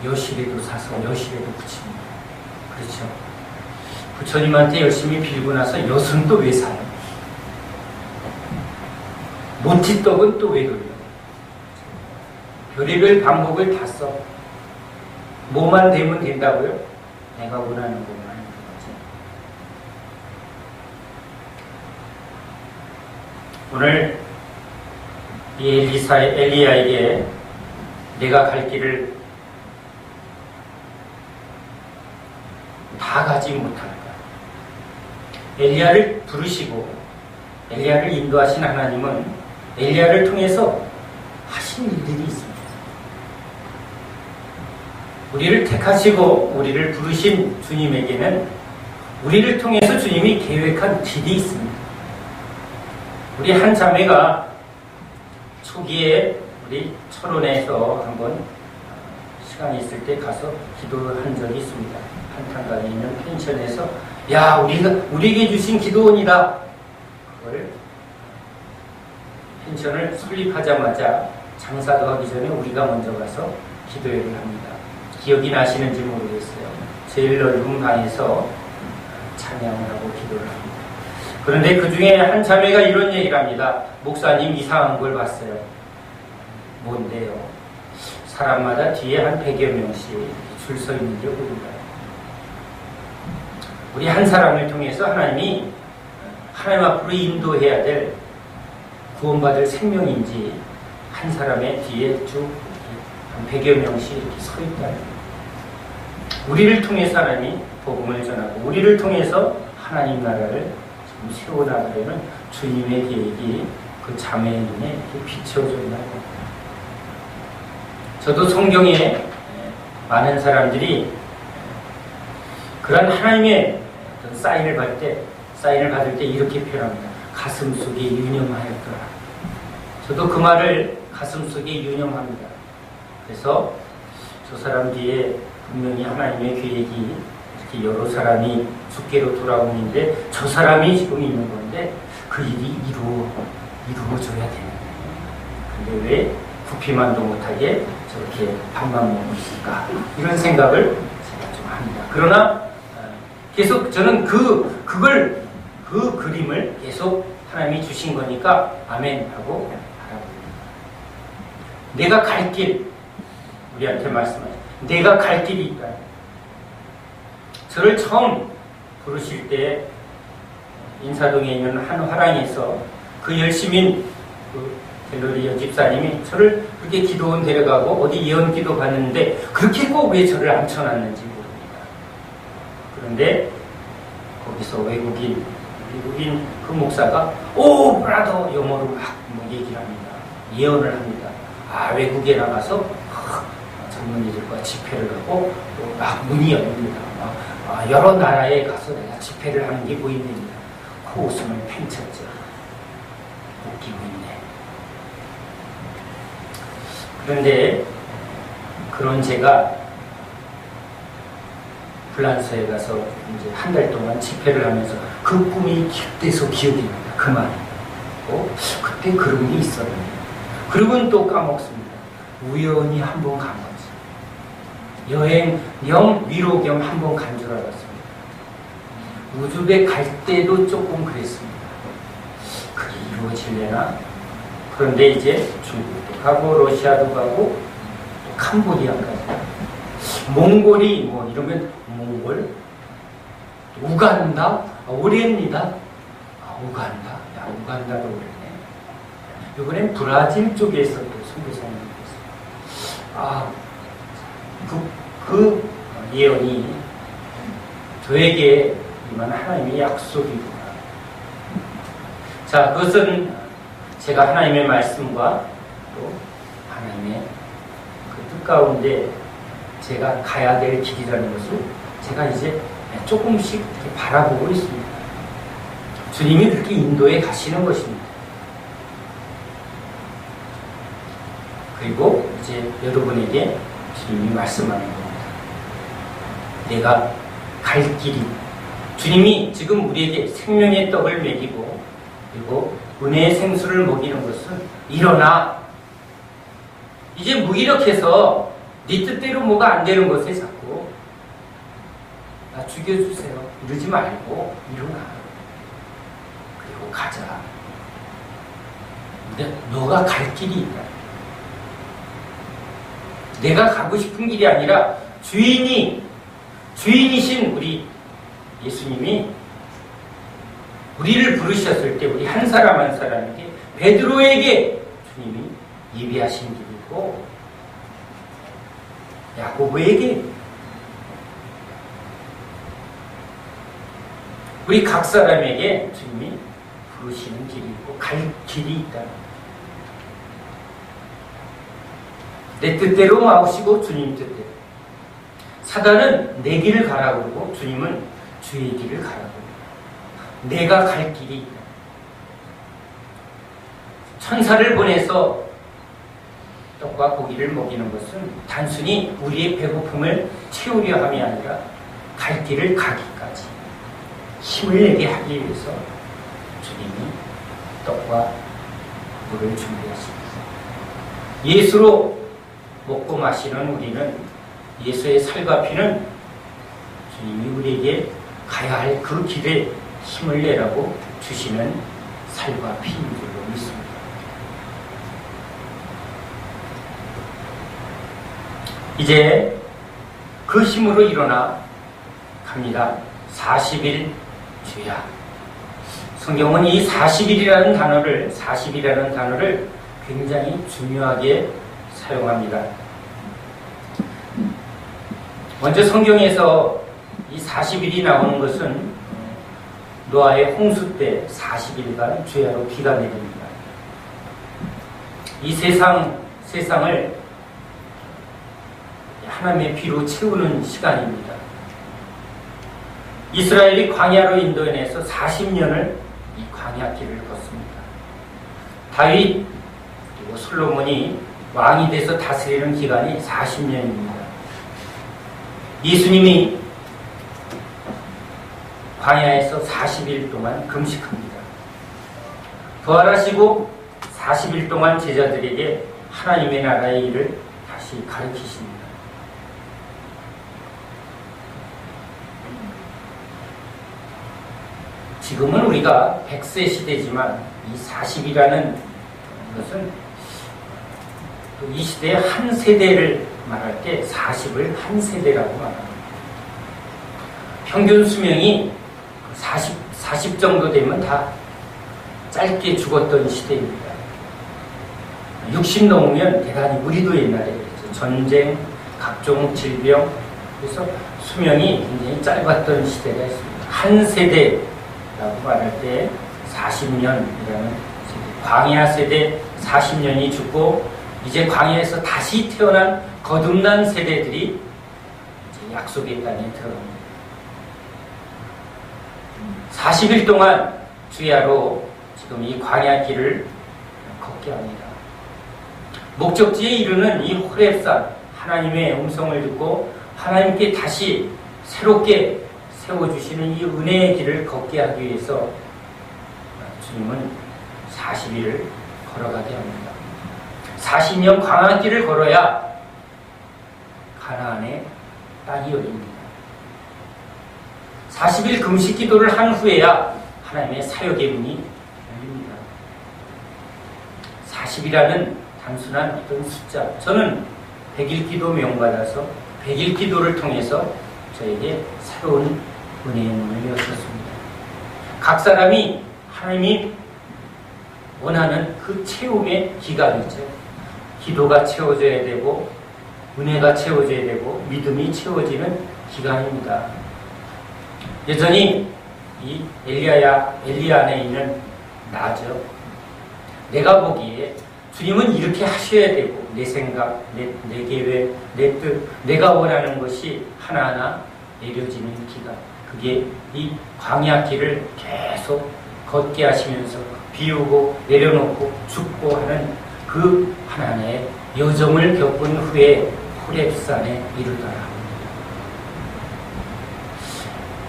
여실에도 사서 여실에도 붙입니다. 그렇죠? 부처님한테 열심히 빌고 나서 엿은 또 왜 사요? 모티떡은 또 왜 돌려? 별의별 방법을 다 써. 뭐만 되면 된다고요? 내가 원하는 것만 하는 거지. 오늘 이 엘리야에게 내가 갈 길을 다 가지 못할까. 엘리야를 부르시고 엘리야를 인도하신 하나님은 엘리야를 통해서 하신 일들이 있습니다. 우리를 택하시고 우리를 부르신 주님에게는 우리를 통해서 주님이 계획한 길이 있습니다. 우리 한 자매가 초기에 우리 철원에서 한번 시간이 있을 때 가서 기도한 적이 있습니다. 한탄강에 있는 펜션에서 야, 우리에게 주신 기도원이다. 그걸 펜션을 설립하자마자 장사도 하기 전에 우리가 먼저 가서 기도회를 합니다. 기억이 나시는지 모르겠어요. 제일 넓은 방에서 찬양을 하고 기도를 합니다. 그런데 그 중에 한 자매가 이런 얘기를 합니다. 목사님, 이상한 걸 봤어요. 뭔데요? 사람마다 뒤에 한 100여 명씩 줄 서 있는 게 보인다. 우리 한 사람을 통해서 하나님이 하나님 앞으로 인도해야 될 구원받을 생명인지 한 사람의 뒤에 쭉 한 100여 명씩 이렇게 서 있다. 우리를 통해서 하나님이 복음을 전하고 우리를 통해서 하나님 나라를 세워나가려는 주님의 계획이 그 자매의 눈에 이렇게 비춰져 있는 겁니다. 저도 성경에 많은 사람들이 그런 하나님의 어떤 사인을 받을 때 이렇게 표현합니다. 가슴 속에 유념하였더라. 저도 그 말을 가슴 속에 유념합니다. 그래서 저 사람 뒤에 분명히 하나님의 계획이 이렇게 여러 사람이 주께로 돌아오는데 저 사람이 지금 있는 건데 그 일이 이루어져야 되는데 근데 왜 구피만도 못하게 저렇게 밥만 먹고 있을까? 이런 생각을 제가 좀 합니다. 그러나 계속 저는 그 그림을 계속 하나님이 주신 거니까 아멘 하고 바라봅니다. 내가 갈 길, 우리한테 말씀하죠. 내가 갈 길이 있다. 저를 처음 부르실 때 인사동에 있는 한 화랑에서 그 열심인 그 갤러리 연집사님이 저를 그렇게 기도원 데려가고 어디 예언 기도 받는데 그렇게 꼭 왜 저를 앉혀놨는지 모릅니다. 그런데 거기서 외국인 그 목사가 오 브라더 영어로 막 얘기를 합니다. 예언을 합니다. 외국에 나가서 전문의들과 집회를 하고 또 막 문이 열립니다. 여러 나라에 가서 내가 집회를 하는 게 보입니다. 코웃음을 팽쳤죠. 웃기고 있네. 그런데 그런 제가 프랑스에 가서 이제 한 달 동안 집회를 하면서 그 꿈이 깃대서 기억이 납니다. 그 말이. 그때 그런 게 있었는데. 그리고는 또 까먹습니다. 우연히 한 번 간 거지. 여행 겸 위로 겸 한 번 간 줄 알았습니다. 우즈벡 갈 때도 조금 그랬습니다. 그게 이루어질려나? 그런데 이제 중국도 가고 러시아도 가고 또 캄보디아까지, 몽골이 뭐 이러면 몽골, 우간다, 올해입니다. 우간다, 야 우간다도 오래네. 이번엔 브라질 쪽에서 또 선교사님이 있어요. 그 예언이 저에게 임한 하나님의 약속이구나. 자, 그것은 제가 하나님의 말씀과 또 하나님의 그 뜻 가운데 제가 가야 될 길이라는 것을 제가 이제 조금씩 이렇게 바라보고 있습니다. 주님이 그렇게 인도에 가시는 것입니다. 그리고 이제 여러분에게 주님이 말씀하는 겁니다. 내가 갈 길이, 주님이 지금 우리에게 생명의 떡을 먹이고 그리고 은혜의 생수를 먹이는 것은 일어나, 이제 무기력해서 네 뜻대로 뭐가 안 되는 것에 자꾸 나 죽여주세요 이러지 말고 일어나, 그리고 가자. 근데 너가 갈 길이 있다. 내가 가고 싶은 길이 아니라 주인이신 우리 예수님이 우리를 부르셨을 때 우리 한 사람 한 사람에게, 베드로에게 주님이 예비하신 길이 있고, 야고보에게, 우리 각 사람에게 주님이 부르시는 길이 있고 갈 길이 있다. 내 뜻대로 마시고 주님 뜻대로. 사단은 내 길을 가라고 그러고 주님은 주의 길을 가라고 그러고, 내가 갈 길이 있다. 천사를 보내서 떡과 고기를 먹이는 것은 단순히 우리의 배고픔을 채우려 함이 아니라 갈 길을 가기까지 힘을 내게 하기 위해서 주님이 떡과 물을 준비하십니다. 예수로 먹고 마시는 우리는, 예수의 살과 피는 주님이 우리에게 가야 할 그 길에 힘을 내라고 주시는 살과 피인 줄로 믿습니다. 이제 그 힘으로 일어나 갑니다. 40일 주야. 성경은 이 40일이라는 단어를 굉장히 중요하게 사용합니다. 먼저 성경에서 이 40일이 나오는 것은 노아의 홍수 때 40일간 주야로 비가 내립니다. 이 세상을 하나님의 비로 채우는 시간입니다. 이스라엘이 광야로 인도해내서 40년을 이 광야길을 걷습니다. 다윗 그리고 솔로몬이 왕이 돼서 다스리는 기간이 40년입니다. 예수님이 광야에서 40일 동안 금식합니다. 부활하시고 40일 동안 제자들에게 하나님의 나라의 일을 다시 가르치십니다. 지금은 우리가 100세 시대지만 이 40이라는 것은 이 시대의 한 세대를 말할 때 40을 한 세대라고 말합니다. 평균 수명이 40 정도 되면 다 짧게 죽었던 시대입니다. 60 넘으면 대단히, 우리도 옛날에 그랬죠. 전쟁, 각종 질병, 그래서 수명이 굉장히 짧았던 시대가 있습니다. 한 세대라고 말할 때 40년이라는 세대, 광야 세대 40년이 죽고 이제 광야에서 다시 태어난 거듭난 세대들이 이제 약속의 땅에 들어갑니다. 40일 동안 주야로 지금 이 광야 길을 걷게 합니다. 목적지에 이르는 이 호렙산, 하나님의 음성을 듣고 하나님께 다시 새롭게 세워주시는 이 은혜의 길을 걷게 하기 위해서 주님은 40일을 걸어가게 합니다. 40년 광야길을 걸어야 가나안의 땅이 열립니다. 40일 금식 기도를 한 후에야 하나님의 사역의 문이 열립니다. 40이라는 단순한 어떤 숫자, 저는 100일 기도 명받아서 100일 기도를 통해서 저에게 새로운 은혜의 문을 열었습니다. 각 사람이 하나님이 원하는 그 채움의 기간이죠. 기도가 채워져야 되고 은혜가 채워져야 되고 믿음이 채워지는 기간입니다. 여전히 이 엘리야 안에 있는 나죠. 내가 보기에 주님은 이렇게 하셔야 되고 내 생각, 내 계획, 내 뜻, 내가 원하는 것이 하나하나 내려지는 기간, 그게 이 광야길을 계속 걷게 하시면서 비우고 내려놓고 죽고 하는 그 하나님의 여정을 겪은 후에 호렙산에 이르더라.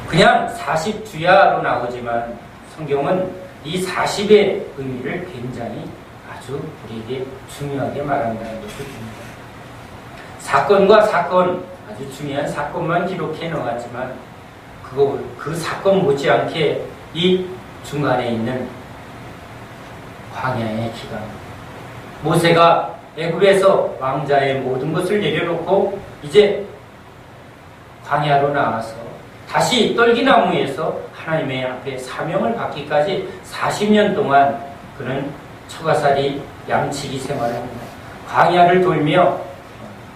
그냥 40주야로 나오지만 성경은 이 40의 의미를 굉장히 아주 우리에게 중요하게 말한다는 것을 봅니다. 사건과 사건, 아주 중요한 사건만 기록해 놓았지만 그 사건 못지않게 이 중간에 있는 광야의 기간, 모세가 애굽에서 왕자의 모든 것을 내려놓고 이제 광야로 나와서 다시 떨기나무에서 하나님의 앞에 사명을 받기까지 40년 동안 그는 처가살이 양치기 생활을 합니다. 광야를 돌며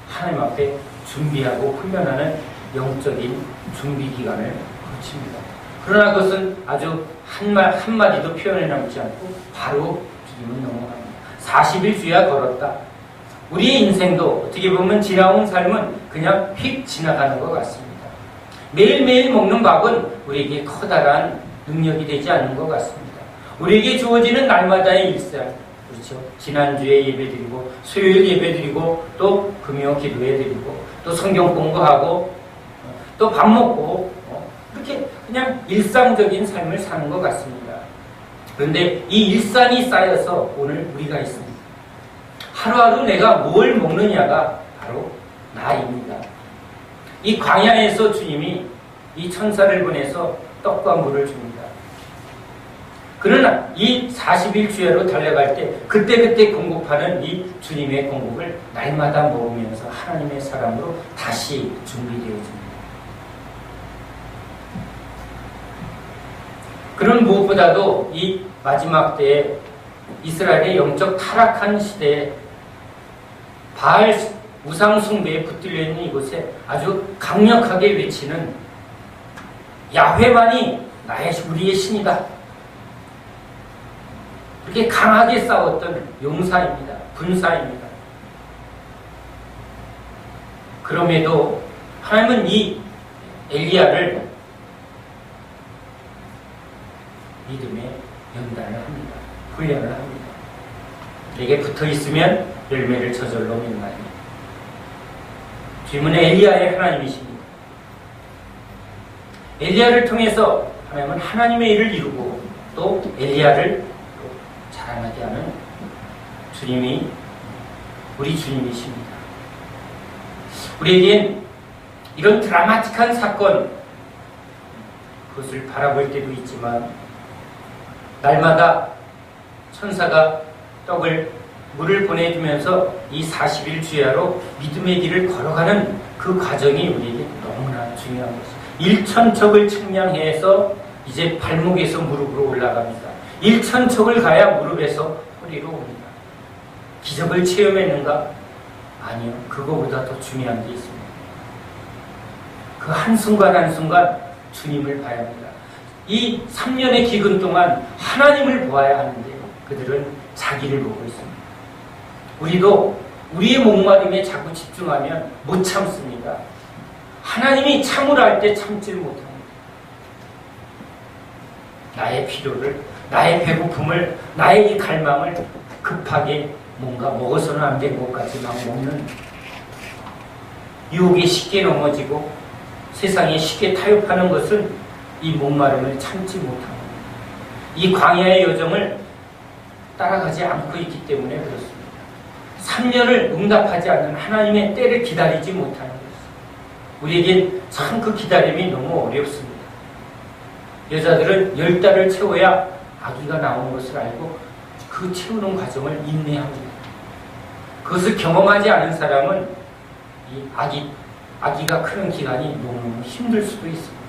하나님 앞에 준비하고 훈련하는 영적인 준비 기간을 거칩니다. 그러나 그것은 아주 한마디도 표현해 남지 않고 바로 주님은 넘어갑니다. 40일주야 걸었다. 우리의 인생도 어떻게 보면 지나온 삶은 그냥 휙 지나가는 것 같습니다. 매일매일 먹는 밥은 우리에게 커다란 능력이 되지 않는 것 같습니다. 우리에게 주어지는 날마다의 일상, 그렇죠? 지난주에 예배드리고 수요일 예배드리고 또 금요 기도해드리고 또 성경 공부하고 또 밥 먹고 이렇게 그냥 일상적인 삶을 사는 것 같습니다. 그런데 이 일상이 쌓여서 오늘 우리가 있습니다. 하루하루 내가 뭘 먹느냐가 바로 나입니다. 이 광야에서 주님이 이 천사를 보내서 떡과 물을 줍니다. 그러나 이 40일 주야로 달려갈 때 그때그때 공급하는 이 주님의 공급을 날마다 먹으면서 하나님의 사람으로 다시 준비되어집니다. 그런 무엇보다도 이 마지막 때에 이스라엘의 영적 타락한 시대에 바알 우상 숭배에 붙들려 있는 이곳에 아주 강력하게 외치는 야훼만이 우리의 신이다. 그렇게 강하게 싸웠던 용사입니다. 분사입니다. 그럼에도 하나님은 이 엘리야를 믿음의 연단을 합니다. 훈련을 합니다. 내게 붙어있으면 열매를 저절로 맺나니. 주님은 엘리야의 하나님이십니다. 엘리야를 통해서 하나님은 하나님의 일을 이루고 또 엘리야를 또 자라나게 하는 주님이 우리 주님이십니다. 우리에겐 이런 드라마틱한 사건, 그것을 바라볼 때도 있지만 날마다 천사가 물을 보내주면서 이 40일 주야로 믿음의 길을 걸어가는 그 과정이 우리에게 너무나 중요한 것입니다. 1,000척을 측량해서 이제 발목에서 무릎으로 올라갑니다. 1,000척을 가야 무릎에서 허리로 옵니다. 기적을 체험했는가? 아니요. 그거보다 더 중요한 게 있습니다. 그 한순간 한순간 주님을 봐야 합니다. 이 3년의 기근 동안 하나님을 보아야 하는데 그들은 자기를 보고 있습니다. 우리도 우리의 목마름에 자꾸 집중하면 못 참습니다. 하나님이 참으라 할 때 참지를 못합니다. 나의 필요를, 나의 배고픔을, 나의 이 갈망을 급하게 뭔가 먹어서는 안 된 것까지 막 먹는 유혹에 쉽게 넘어지고 세상에 쉽게 타협하는 것은 이 목마름을 참지 못하고 이 광야의 여정을 따라가지 않고 있기 때문에 그렇습니다. 3년을 응답하지 않는 하나님의 때를 기다리지 못하는 것입니다. 우리에겐 참 그 기다림이 너무 어렵습니다. 여자들은 10달을 채워야 아기가 나오는 것을 알고 그 채우는 과정을 인내합니다. 그것을 경험하지 않은 사람은 이 아기가 크는 기간이 너무 힘들 수도 있습니다.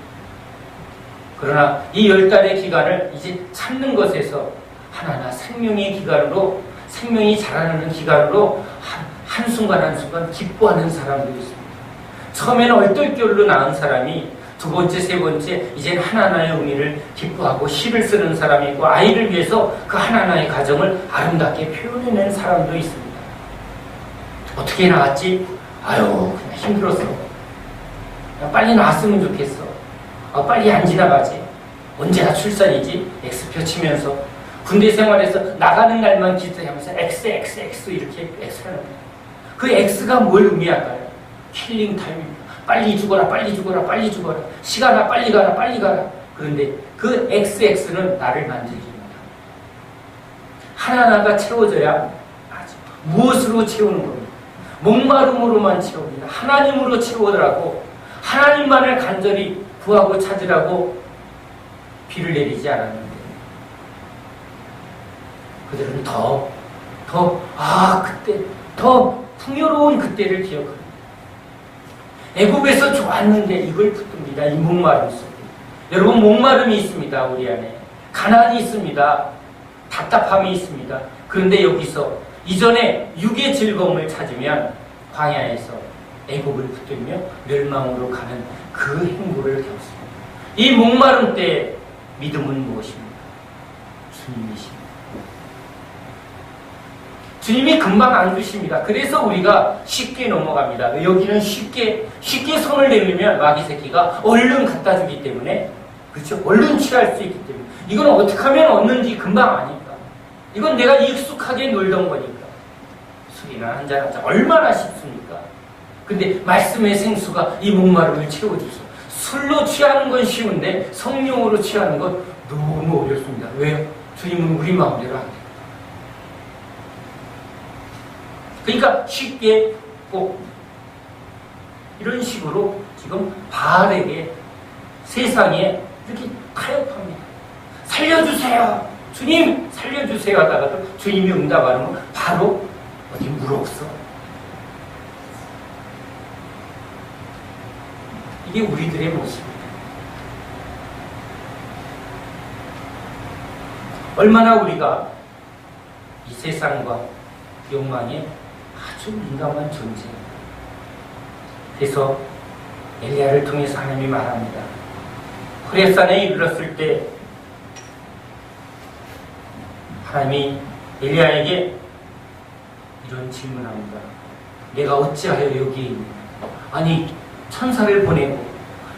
그러나 이 10달의 기간을 이제 참는 것에서 하나하나 생명의 기간으로, 생명이 자라나는 기간으로 한순간 한순간 기뻐하는 사람도 있습니다. 처음에는 얼떨결로 낳은 사람이 두 번째, 세 번째 이제는 하나하나의 의미를 기뻐하고 시를 쓰는 사람이 있고 아이를 위해서 그 하나하나의 가정을 아름답게 표현해낸 사람도 있습니다. 어떻게 나왔지? 아유 그냥 힘들었어. 그냥 빨리 나왔으면 좋겠어. 빨리 안 지나가지. 언제나 출산이지? X표 치면서 군대 생활에서 나가는 날만 기도하면서 X 이렇게 X를 합니다. 그 X가 뭘 의미할까요? 킬링 타임입니다. 빨리 죽어라, 빨리 죽어라, 빨리 죽어라. 시간아, 빨리 가라, 빨리 가라. 그런데 그 XX는 나를 만들기 위함이다. 하나하나가 채워져야 하지. 무엇으로 채우는 겁니다. 목마름으로만 채웁니다. 하나님으로 채우더라고. 하나님만을 간절히 구하고 찾으라고 비를 내리지 않았는데 그들은 그때 더 풍요로운 그때를 기억합니다. 애굽에서 좋았는데 이걸 붙듭니다. 이 목마름 속에. 여러분 목마름이 있습니다. 우리 안에. 가난이 있습니다. 답답함이 있습니다. 그런데 여기서 이전에 육의 즐거움을 찾으면 광야에서 애굽을 붙들며 멸망으로 가는 그 행보를 겪습니다. 이 목마름 때 믿음은 무엇입니까? 주님이십니다. 주님이 금방 안 주십니다. 그래서 우리가 쉽게 넘어갑니다. 여기는 쉽게 손을 내밀면 마귀 새끼가 얼른 갖다 주기 때문에, 그렇죠? 얼른 취할 수 있기 때문에. 이건 어떻게 하면 얻는지 금방 아니까. 이건 내가 익숙하게 놀던 거니까. 술이나 한잔 하자. 얼마나 쉽습니까? 근데 말씀의 생수가 이 목마름을 채워주죠. 술로 취하는 건 쉬운데 성령으로 취하는 건 너무 어렵습니다. 왜요? 주님은 우리 마음대로 안 돼요. 그러니까 쉽게 꼭 이런 식으로 지금 바알에게 세상에 이렇게 타협합니다. 살려주세요. 주님 살려주세요 하다가도 주님이 응답하는 건 바로 어디 물 없어. 이게 우리들의 모습입니다. 얼마나 우리가 이 세상과 욕망에 아주 민감한 존재입니다. 그래서 엘리야를 통해서 하나님이 말합니다. 호렙산에 이르렀을 때 하나님이 엘리야에게 이런 질문합니다. 내가 어찌하여 여기에 있느냐. 아니 천사를 보내고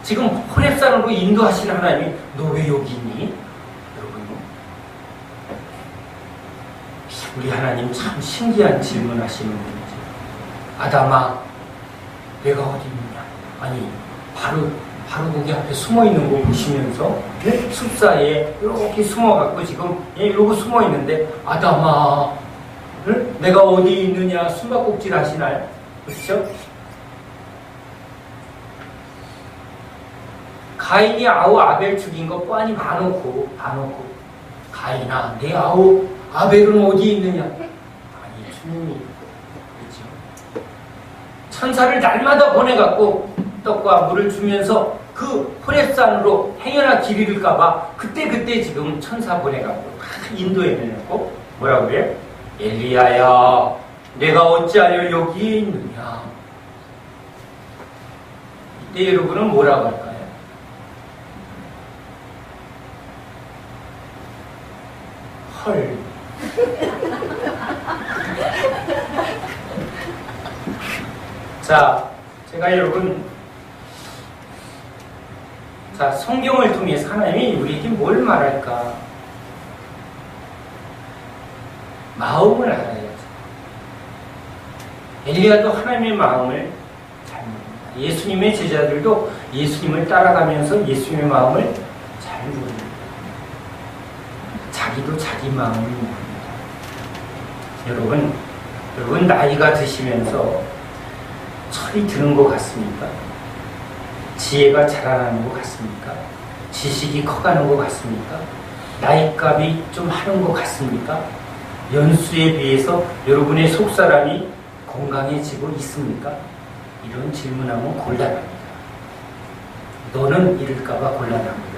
지금 호렙산으로 인도하신 하나님이 너 왜 여기 있니? 여러분, 우리 하나님 참 신기한 질문하시는 분이죠. 아담아 내가 어디 있느냐. 아니 바로 거기 앞에 숨어있는 거 보시면서 숲사이에 이렇게 숨어갖고 지금 이러고 숨어있는데 아담아 내가 어디 있느냐 숨바꼭질 하시나요? 그렇죠? 가인이 아우 아벨 죽인 거 뻔히 봐놓고 가인아 내 아우 아벨은 어디 있느냐? 아니 주님이 그렇죠? 천사를 날마다 보내갖고 떡과 물을 주면서 그 호렙산으로 행여나 길 잃을까봐 그때 지금 천사 보내갖고 인도해내고 뭐라고 그래요? 엘리야야 내가 어찌하여 여기에 있느냐. 이때 여러분은 뭐라고 할까요? 헐. 자, 제가 여러분 성경을 통해서 하나님이 우리에게 뭘 말할까? 마음을 알아야죠. 엘리야도 하나님의 마음을 잘 봅니다. 예수님의 제자들도 예수님을 따라가면서 예수님의 마음을 잘 모릅니다. 자기도 자기 마음을 모릅니다. 여러분 나이가 드시면서 철이 드는 것 같습니까? 지혜가 자라나는 것 같습니까? 지식이 커가는 것 같습니까? 나이값이 좀 하는 것 같습니까? 연수에 비해서 여러분의 속사람이 건강해지고 있습니까? 이런 질문하면 곤란합니다. 너는 이럴까봐 곤란합니다.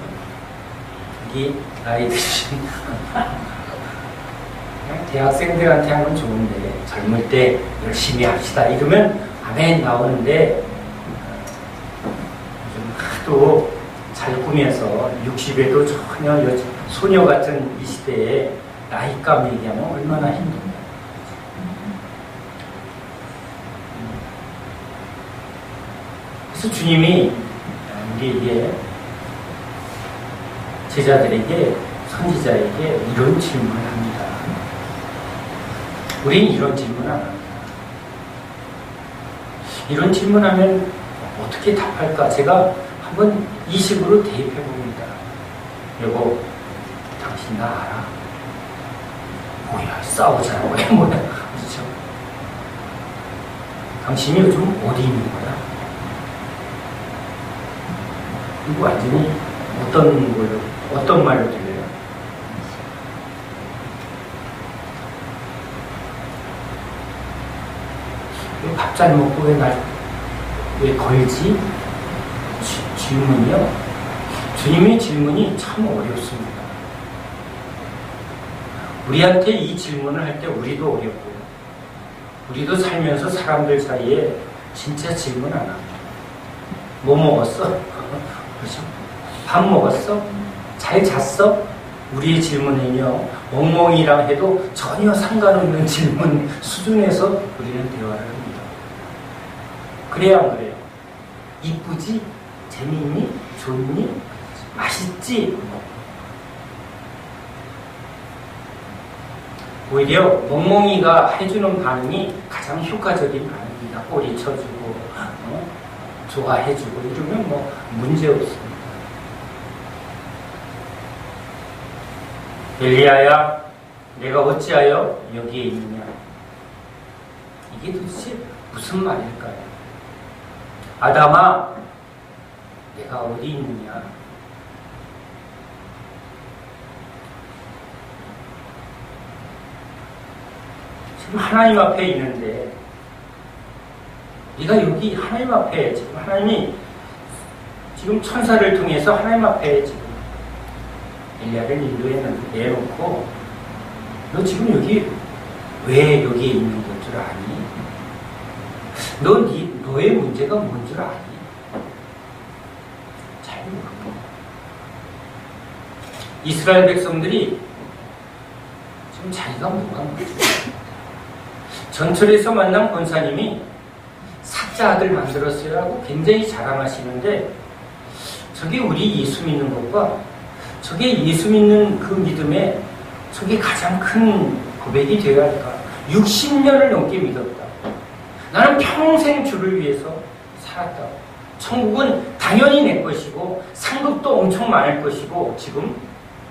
이게 나이 드신 대학생들한테 하면 좋은데 젊을 때 열심히 합시다 이러면 아멘 나오는데 요즘 하도 잘 꾸면서 60에도 전혀 소녀 같은 이 시대에 나이값 얘기하면 얼마나 힘듭니까? 그래서 주님이 우리에게 제자들에게 선지자에게 이런 질문을 합니다. 우린 이런 질문 안 합니다. 이런 질문하면 어떻게 답할까? 제가 한번 이 식으로 대입해 봅니다. 여보, 당신 나 알아? 뭐야, 싸우잖아. 왜 뭐야? 그렇죠? 당신이 요즘 어디 있는 거야? 이거 완전히 어떤 말로 들려요? 밥 잘 먹고 왜 걸지? 질문이요? 주님의 질문이 참 어렵습니다. 우리한테 이 질문을 할 때 우리도 어렵고요. 우리도 살면서 사람들 사이에 진짜 질문 안 합니다. 뭐 먹었어? 그렇죠? 밥 먹었어? 잘 잤어? 우리의 질문은요, 멍멍이랑 해도 전혀 상관없는 질문 수준에서 우리는 대화를 합니다. 그래야 안 그래요? 이쁘지? 재미있니? 좋니? 맛있지? 오히려 멍멍이가 해주는 반응이 가장 효과적인 반응입니다. 꼬리 쳐주고 좋아해주고 이러면 뭐 문제없습니다. 엘리야야, 내가 어찌하여 여기에 있느냐? 이게 도대체 무슨 말일까요? 아담아, 내가 어디 있느냐? 지금 하나님 앞에 있는데 네가 여기 하나님 앞에 지금 하나님이 지금 천사를 통해서 하나님 앞에 지금 엘리야를 인도에 내놓고 너 지금 여기 왜 여기에 있는 것 줄 아니? 너의 문제가 뭔 줄 아니? 잘 모르고 이스라엘 백성들이 지금 자기가 뭐가 뭐지? 전철에서 만난 권사님이 사자 아들 만들었어요 하고 굉장히 자랑하시는데 저게 우리 예수 믿는 것과 저게 예수 믿는 그 믿음에 저게 가장 큰 고백이 되어야 할까? 60년을 넘게 믿었다. 나는 평생 주를 위해서 살았다. 천국은 당연히 내 것이고 상급도 엄청 많을 것이고 지금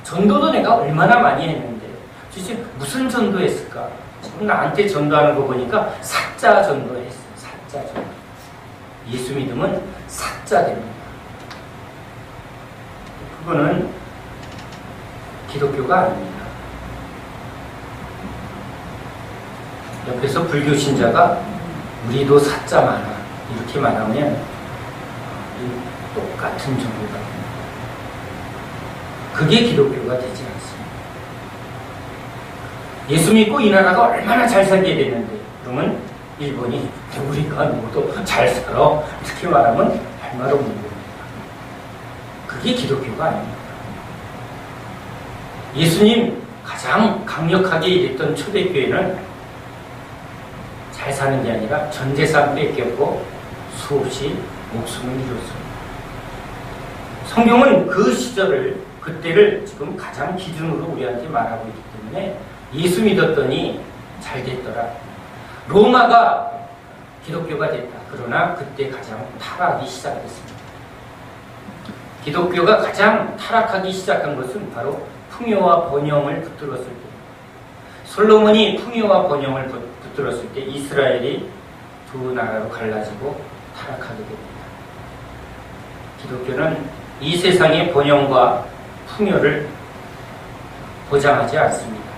전도도 내가 얼마나 많이 했는데 도대체 무슨 전도했을까? 지금 나한테 전도하는 거 보니까 사자 전도했어. 사자 전도. 예수 믿음은 사자 됩니다. 그거는 기독교가 아닙니다. 옆에서 불교 신자가 우리도 사자 많아 이렇게 말하면 똑같은 정도다. 그게 기독교가 되지 않습니다. 예수 믿고 이 나라가 얼마나 잘 살게 되는데 그러면 일본이 우리가 모두 잘 살아 이렇게 말하면 할 말 없는 겁니다. 그게 기독교가 아닙니다. 예수님 가장 강력하게 일했던 초대교회는 잘 사는 게 아니라 전 재산 뺏겼고 수없이 목숨을 잃었습니다. 성경은 그 시절을 그때를 지금 가장 기준으로 우리한테 말하고 있기 때문에 예수 믿었더니 잘 됐더라. 로마가 기독교가 됐다. 그러나 그때 가장 타락이 시작됐습니다. 기독교가 가장 타락하기 시작한 것은 바로 풍요와 번영을 붙들었을 때, 솔로몬이 풍요와 번영을 붙들었을 때 이스라엘이 두 나라로 갈라지고 타락하게 됩니다. 기독교는 이 세상의 번영과 풍요를 보장하지 않습니다.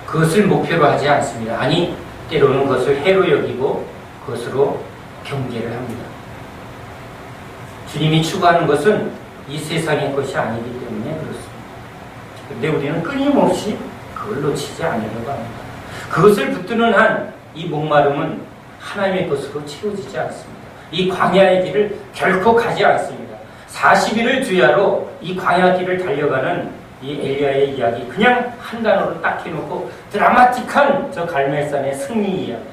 그것을 목표로 하지 않습니다. 아니, 때로는 그것을 해로 여기고 그것으로 경계를 합니다. 주님이 추구하는 것은 이 세상의 것이 아니기 때문에 그렇습니다. 그런데 우리는 끊임없이 그걸 놓치지 않으려고 합니다. 그것을 붙드는 한 이 목마름은 하나님의 것으로 채워지지 않습니다. 이 광야의 길을 결코 가지 않습니다. 40일을 주야로 이 광야 길을 달려가는 이 엘리야의 이야기, 그냥 한 단어로 딱 해놓고 드라마틱한 저 갈멜산의 승리 이야기,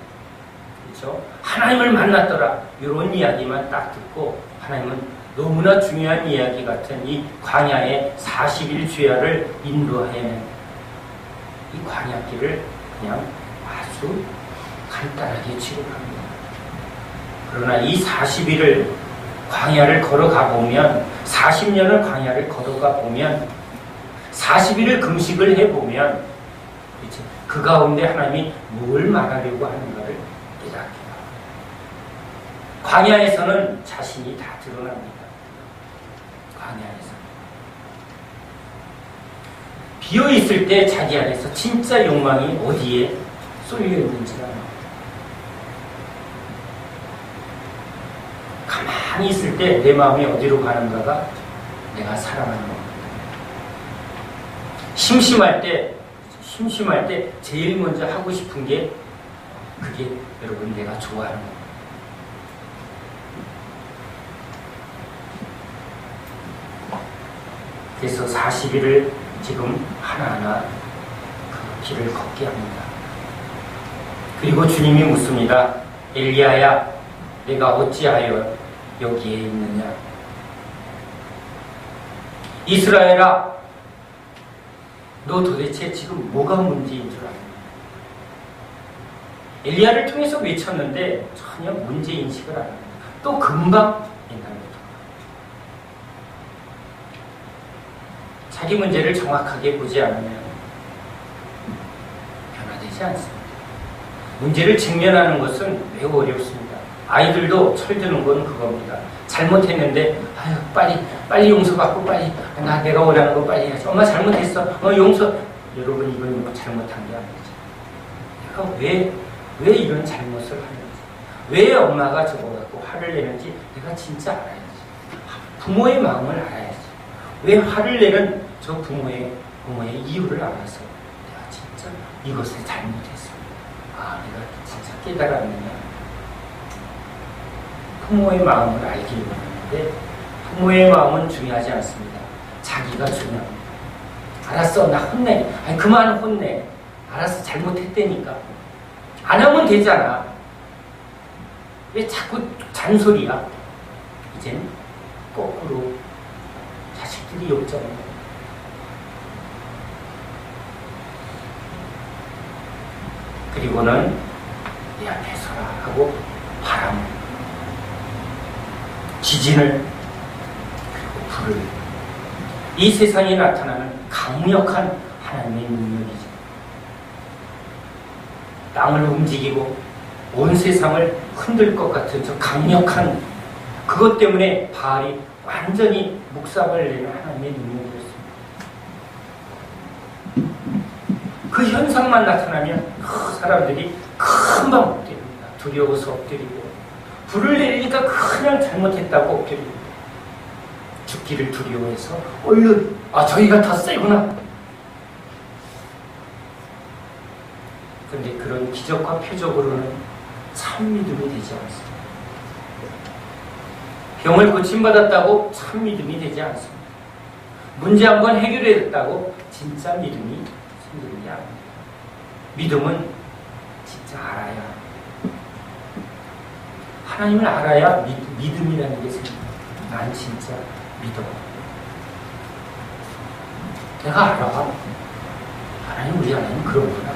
그렇죠? 하나님을 만났더라, 이런 이야기만 딱 듣고 하나님은 너무나 중요한 이야기 같은 이 광야의 40일 주야를 인도하여낸 이 광야길을 그냥 아주 간단하게 취급합니다. 그러나 이 40일을 광야를 걸어가 보면, 40년을 광야를 걸어가 보면, 40일을 금식을 해보면 그렇죠? 그 가운데 하나님이 뭘 말하려고 하는가를 깨닫게 됩니다. 광야에서는 자신이 다 드러납니다. 광야에서 비어있을 때 자기 안에서 진짜 욕망이 어디에 쏠려 있는지가 가만히 있을 때 내 마음이 어디로 가는가가 내가 사랑하는 겁니다. 심심할 때 제일 먼저 하고 싶은 게 그게 여러분 내가 좋아하는 겁니다. 그래서 40일을 지금 하나하나 그 길을 걷게 합니다. 그리고 주님이 묻습니다. 엘리야야, 내가 어찌하여 여기에 있느냐? 이스라엘아, 너 도대체 지금 뭐가 문제인 줄 아냐? 엘리야를 통해서 외쳤는데 전혀 문제인식을 안 합니다. 또 금방 옛날부터 자기 문제를 정확하게 보지 않으면 변화되지 않습니다. 문제를 직면하는 것은 매우 어렵습니다. 아이들도 철드는 건 그겁니다. 잘못했는데 아유, 빨리 용서받고 빨리 내가 원하는 거 빨리 해야지. 엄마 잘못했어. 용서. 여러분, 이건 뭐 잘못한 게 아니죠. 내가 왜 이런 잘못을 하는지, 왜 엄마가 저거 갖고 화를 내는지 내가 진짜 알아야지. 부모의 마음을 알아야지. 왜 화를 내는 저 부모의 이유를 알아서 내가 진짜 이것을 잘못했어. 내가 진짜 깨달았느냐. 부모의 마음을 알기를 원하는데 부모의 마음은 중요하지 않습니다. 자기가 중요합니다. 알았어, 나 혼내. 그만 혼내. 알았어, 잘못했다니까. 안 하면 되잖아. 왜 자꾸 잔소리야? 이젠 거꾸로 자식들이 욕잖아요. 그리고는 내 앞에 서라 하고 바람, 지진을, 그리고 불을, 이 세상에 나타나는 강력한 하나님의 능력이죠. 땅을 움직이고 온 세상을 흔들 것 같은 저 강력한, 그것 때문에 바알이 완전히 묵삽을 내는 하나님의 능력이었습니다. 그 현상만 나타나면 사람들이 금방 엎드립니다. 두려워서 엎드리고, 불을 내리니까 그냥 잘못했다고 엎드립니다. 죽기를 두려워해서 얼른 저희가 더 세구나. 그런데 그런 기적과 표적으로는 참 믿음이 되지 않습니다. 병을 고침받았다고 참 믿음이 되지 않습니다. 문제 한번 해결했다고 진짜 믿음이 생기는 게 아닙니다. 믿음은 진짜 알아야, 하나님을 알아야 믿음이라는 게 생깁니다. 난 진짜 믿어. 내가 알아. 하나님, 우리 하나님 그런구나.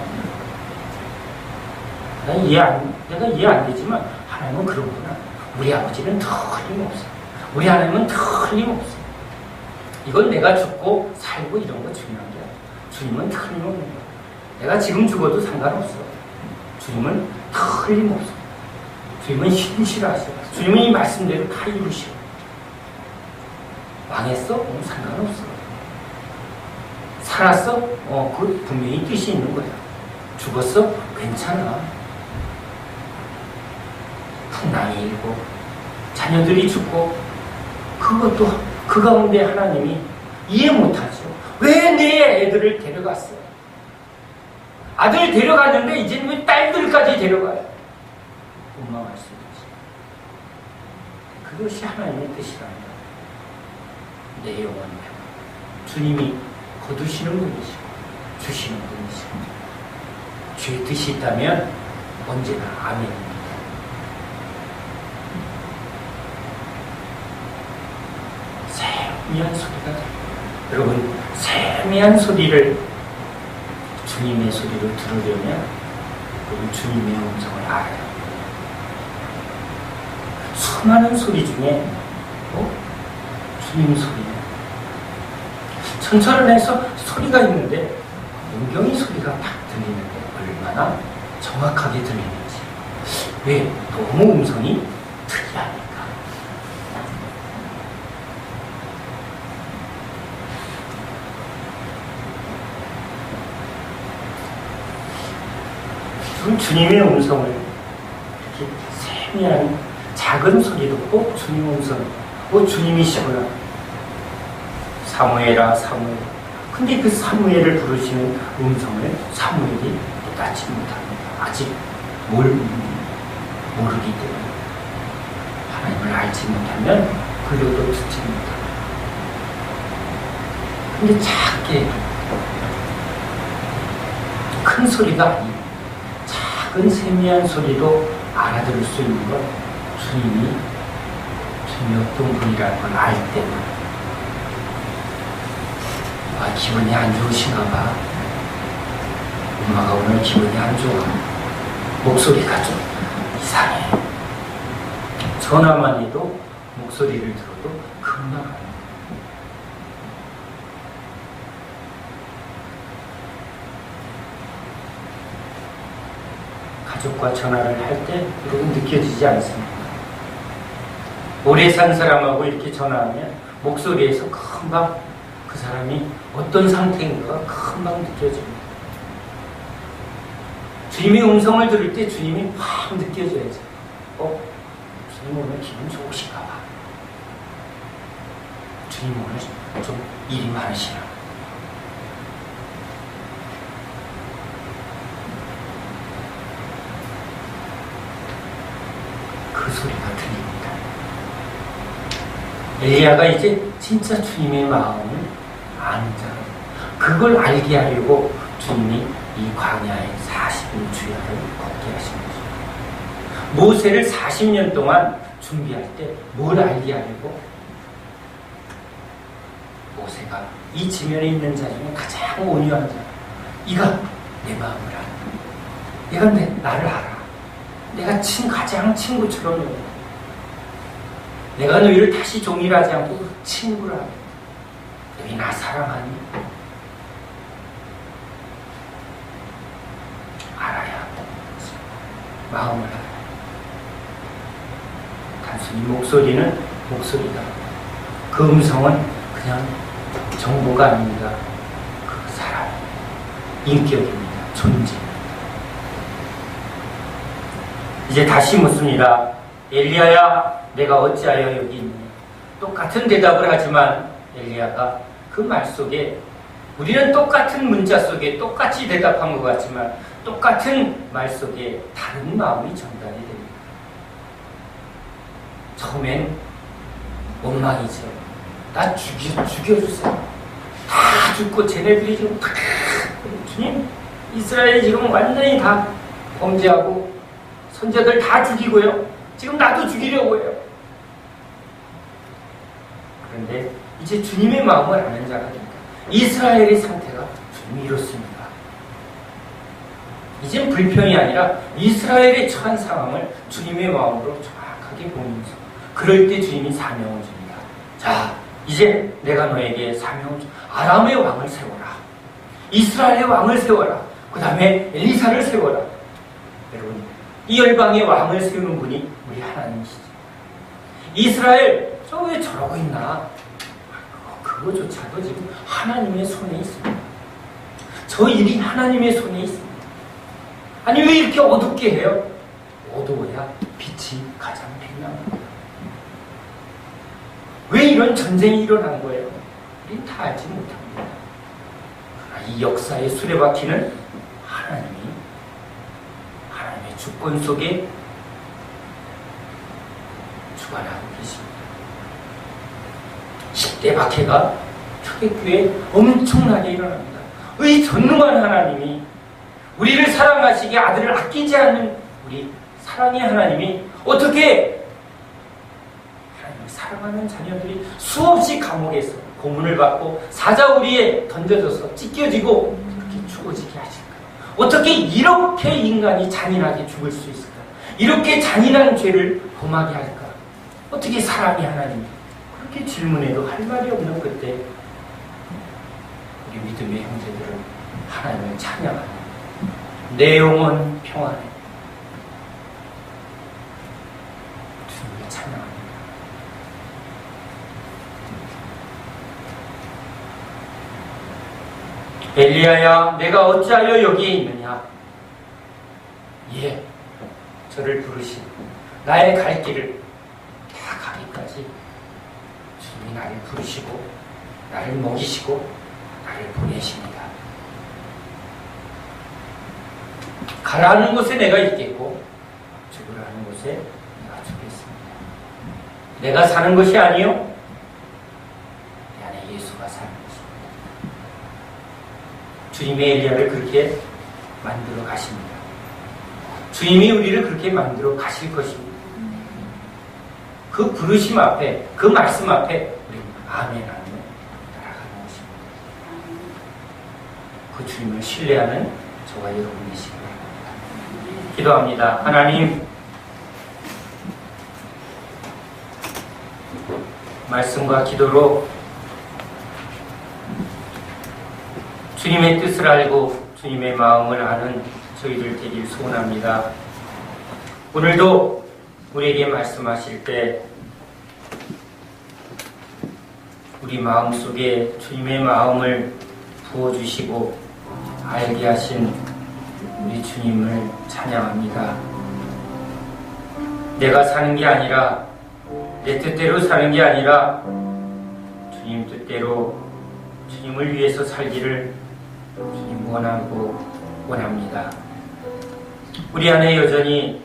내가 이해 안 되지만 하나님은 그런구나. 우리 아버지는 틀림없어. 우리 하나님은 틀림없어. 이건 내가 죽고 살고 이런 거 중요한 게 아니야. 주님은 틀림없는 거야. 내가 지금 죽어도 상관없어. 주님은 틀림없어. 주님은 신실하셔. 주님은 이 말씀대로 다 이루시오. 망했어? 상관없어. 살았어? 그 분명히 뜻이 있는 거야. 죽었어? 괜찮아. 풍랑이 일고 자녀들이 죽고 그것도 그 가운데 하나님이 이해 못하죠. 왜 내 애들을 데려갔어? 아들 데려갔는데 이제는 왜 딸들까지 데려가요? 원망할 수 있지. 그것이 하나님의 뜻이랍니다. 내 영혼 주님이 거두시는 분이시고 주시는 분이시고 주의 뜻이 있다면 언제나 아멘입니다. 세미한 소리가 들려요. 여러분, 세미한 소리를 주님의 소리로 들으려면 우리 주님의 음성을 알아요. 수많은 소리 중에 주님 소리는 천천히해서 소리가 있는데 문경이 소리가 딱 들리는데 얼마나 정확하게 들리는지. 왜? 너무 음성이 특이하니까. 주님의 음성을 이렇게 세미한 작은 소리도 꼭 주님 음성, 주님이시구나. 사무엘아 사무엘. 근데 그 사무엘을 부르시는 음성을 사무엘이 깨닫지 못합니다. 아직 모르기 때문에. 하나님을 알지 못하면 그려도 듣지 못합니다. 근데 작게 큰 소리가 아니에요. 작은 세미한 소리도 알아들을 수 있는 건 주님이 어떤 분이라는 걸 알 때만. 기분이 안 좋으신가 봐. 엄마가 오늘 기분이 안 좋아. 목소리가 좀 이상해. 전화만 해도 목소리를 들어도 금방 알아요. 가족과 전화를 할 때 여러분 느껴지지 않습니까? 오래 산 사람하고 이렇게 전화하면 목소리에서 금방 그 사람이 어떤 상태인가가 금방 느껴집니다. 주님의 음성을 들을 때 주님이 확 느껴져야죠. 주님 오늘 기분 좋으신가 봐. 주님 오늘 좀 일이 많으시나. 그 소리가 들립니다. 엘리야가 이제 진짜 주님의 마음을 아는 자, 그걸 알게 하려고 주님이 이 광야에 40일 주야를 걷게 하신 거죠. 모세를 40년 동안 준비할 때 뭘 알게 하려고? 모세가 이 지면에 있는 자 중에 가장 온유한 자, 이가 내 마음을 알아. 얘가 나를 알아. 내가 가장 친구처럼 여겨. 내가 너희를 다시 종일하지 않고 친구라. 너희 나 사랑하니? 알아야 마음을 알아요. 단순히 목소리는 목소리다. 그 음성은 그냥 정보가 아닙니다. 그 사람, 인격입니다. 존재입니다. 이제 다시 묻습니다. 엘리야야, 내가 어찌하여 여기 있니? 똑같은 대답을 하지만 엘리야가 그 말 속에, 우리는 똑같은 문자 속에 똑같이 대답한 것 같지만 똑같은 말 속에 다른 마음이 전달이 됩니다. 처음엔 원망이죠. 나 죽여주세요. 다 죽고 쟤네들이 지금 다, 주님, 이스라엘이 지금 완전히 다 범죄하고 선자들 다 죽이고요. 지금 나도 죽이려고 해요. 그런데 이제 주님의 마음을 아는 자가 됩니다. 이스라엘의 상태가 좀 이렇습니다. 이젠 불평이 아니라 이스라엘의 처한 상황을 주님의 마음으로 정확하게 보면서, 그럴 때 주님이 사명을 줍니다. 자, 이제 내가 너에게 사명을 줘. 아람의 왕을 세워라. 이스라엘의 왕을 세워라. 그 다음에 엘리사를 세워라. 여러분, 이 열방의 왕을 세우는 분이 우리 하나님이시죠. 이스라엘 저 왜 저러고 있나? 그거조차도 지금 하나님의 손에 있습니다. 저 일이 하나님의 손에 있습니다. 아니 왜 이렇게 어둡게 해요? 어두워야 빛이 가장 빛납니다. 왜 이런 전쟁이 일어난 거예요? 우린 다 알지 못합니다. 그러나 이 역사의 수레바퀴는 하나님의 주권 속에 주관하고 계십니다. 10대 박해가 초대교회에 엄청나게 일어납니다. 의 전능한 하나님이 우리를 사랑하시기에 아들을 아끼지 않는 우리 사랑의 하나님이 어떻게 하나님을 사랑하는 자녀들이 수없이 감옥에서 고문을 받고 사자우리에 던져져서 찢겨지고 그렇게 죽어지게 하실까? 어떻게 이렇게 인간이 잔인하게 죽을 수 있을까? 이렇게 잔인한 죄를 범하게 할까? 어떻게 사랑의 하나님이 그렇게 질문해도 할 말이 없는 그때 우리 믿음의 형제들은 하나님을 찬양합니다. 내 영혼 평안해. 주님을 찬양합니다. 엘리야야, 내가 어찌하여 여기에 있느냐? 예, 저를 부르신 나의 갈 길을 다 가기까지 주님이 나를 부르시고 나를 먹이시고 나를 보내십니다. 가라는 곳에 내가 있겠고 죽으라는 곳에 내가 죽겠습니다. 내가 사는 것이 아니요 내 안에 예수가 사는 것입니다. 주님의 엘리야를 그렇게 만들어 가십니다. 주님이 우리를 그렇게 만들어 가실 것입니다. 그 부르심 앞에, 그 말씀 앞에 우리 아멘 하며 따라가는 것입니다. 그 주님을 신뢰하는 저와 여러분이시기 바랍니다. 기도합니다. 하나님, 말씀과 기도로 주님의 뜻을 알고 주님의 마음을 아는 저희들 되길 소원합니다. 오늘도 우리에게 말씀하실 때 우리 마음속에 주님의 마음을 부어주시고 알게 하신 우리 주님을 찬양합니다. 내가 사는 게 아니라 내 뜻대로 사는 게 아니라 주님 뜻대로 주님을 위해서 살기를 주님 원합니다. 우리 안에 여전히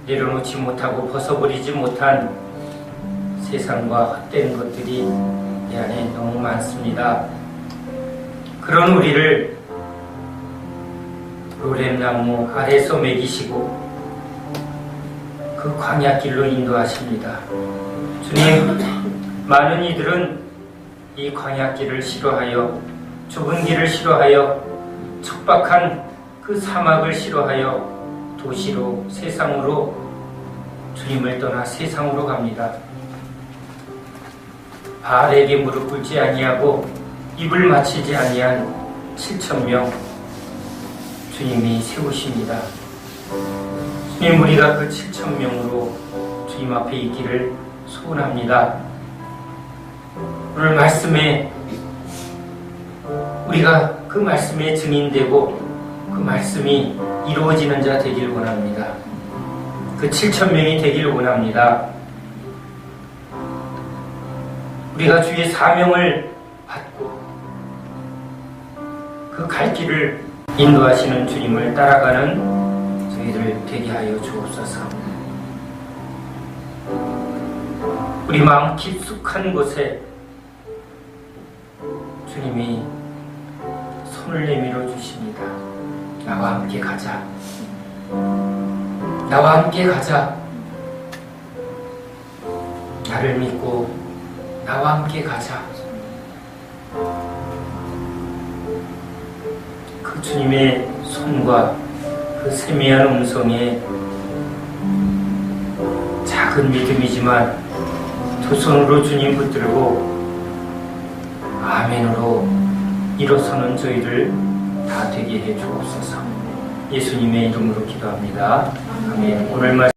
내려놓지 못하고 벗어버리지 못한 세상과 헛된 것들이 내 안에 너무 많습니다. 그런 우리를 로렘나무 아래서 먹이시고 그 광야길로 인도하십니다. 주님, 많은 이들은 이 광야길을 싫어하여 좁은 길을 싫어하여 척박한 그 사막을 싫어하여 도시로 세상으로 주님을 떠나 세상으로 갑니다. 바알에게 무릎 꿇지 아니하고 입을 맞추지 아니한 7,000명 주님이 세우십니다. 주님, 우리가 그 7,000명으로 주님 앞에 있기를 소원합니다. 오늘 말씀에 우리가 그 말씀에 증인되고 그 말씀이 이루어지는 자 되길 원합니다. 그 7,000명이 되길 원합니다. 우리가 주의 사명을 받고 그 갈 길을 인도하시는 주님을 따라가는 저희들 되게 하여 주옵소서. 우리 마음 깊숙한 곳에 주님이 손을 내밀어 주십니다. 나와 함께 가자. 나와 함께 가자. 나를 믿고 나와 함께 가자. 그 주님의 손과 그 세미한 음성에 작은 믿음이지만 두 손으로 주님 붙들고 아멘으로 일어서는 저희를 다 되게 해 주옵소서. 예수님의 이름으로 기도합니다. 아멘. 오늘 말씀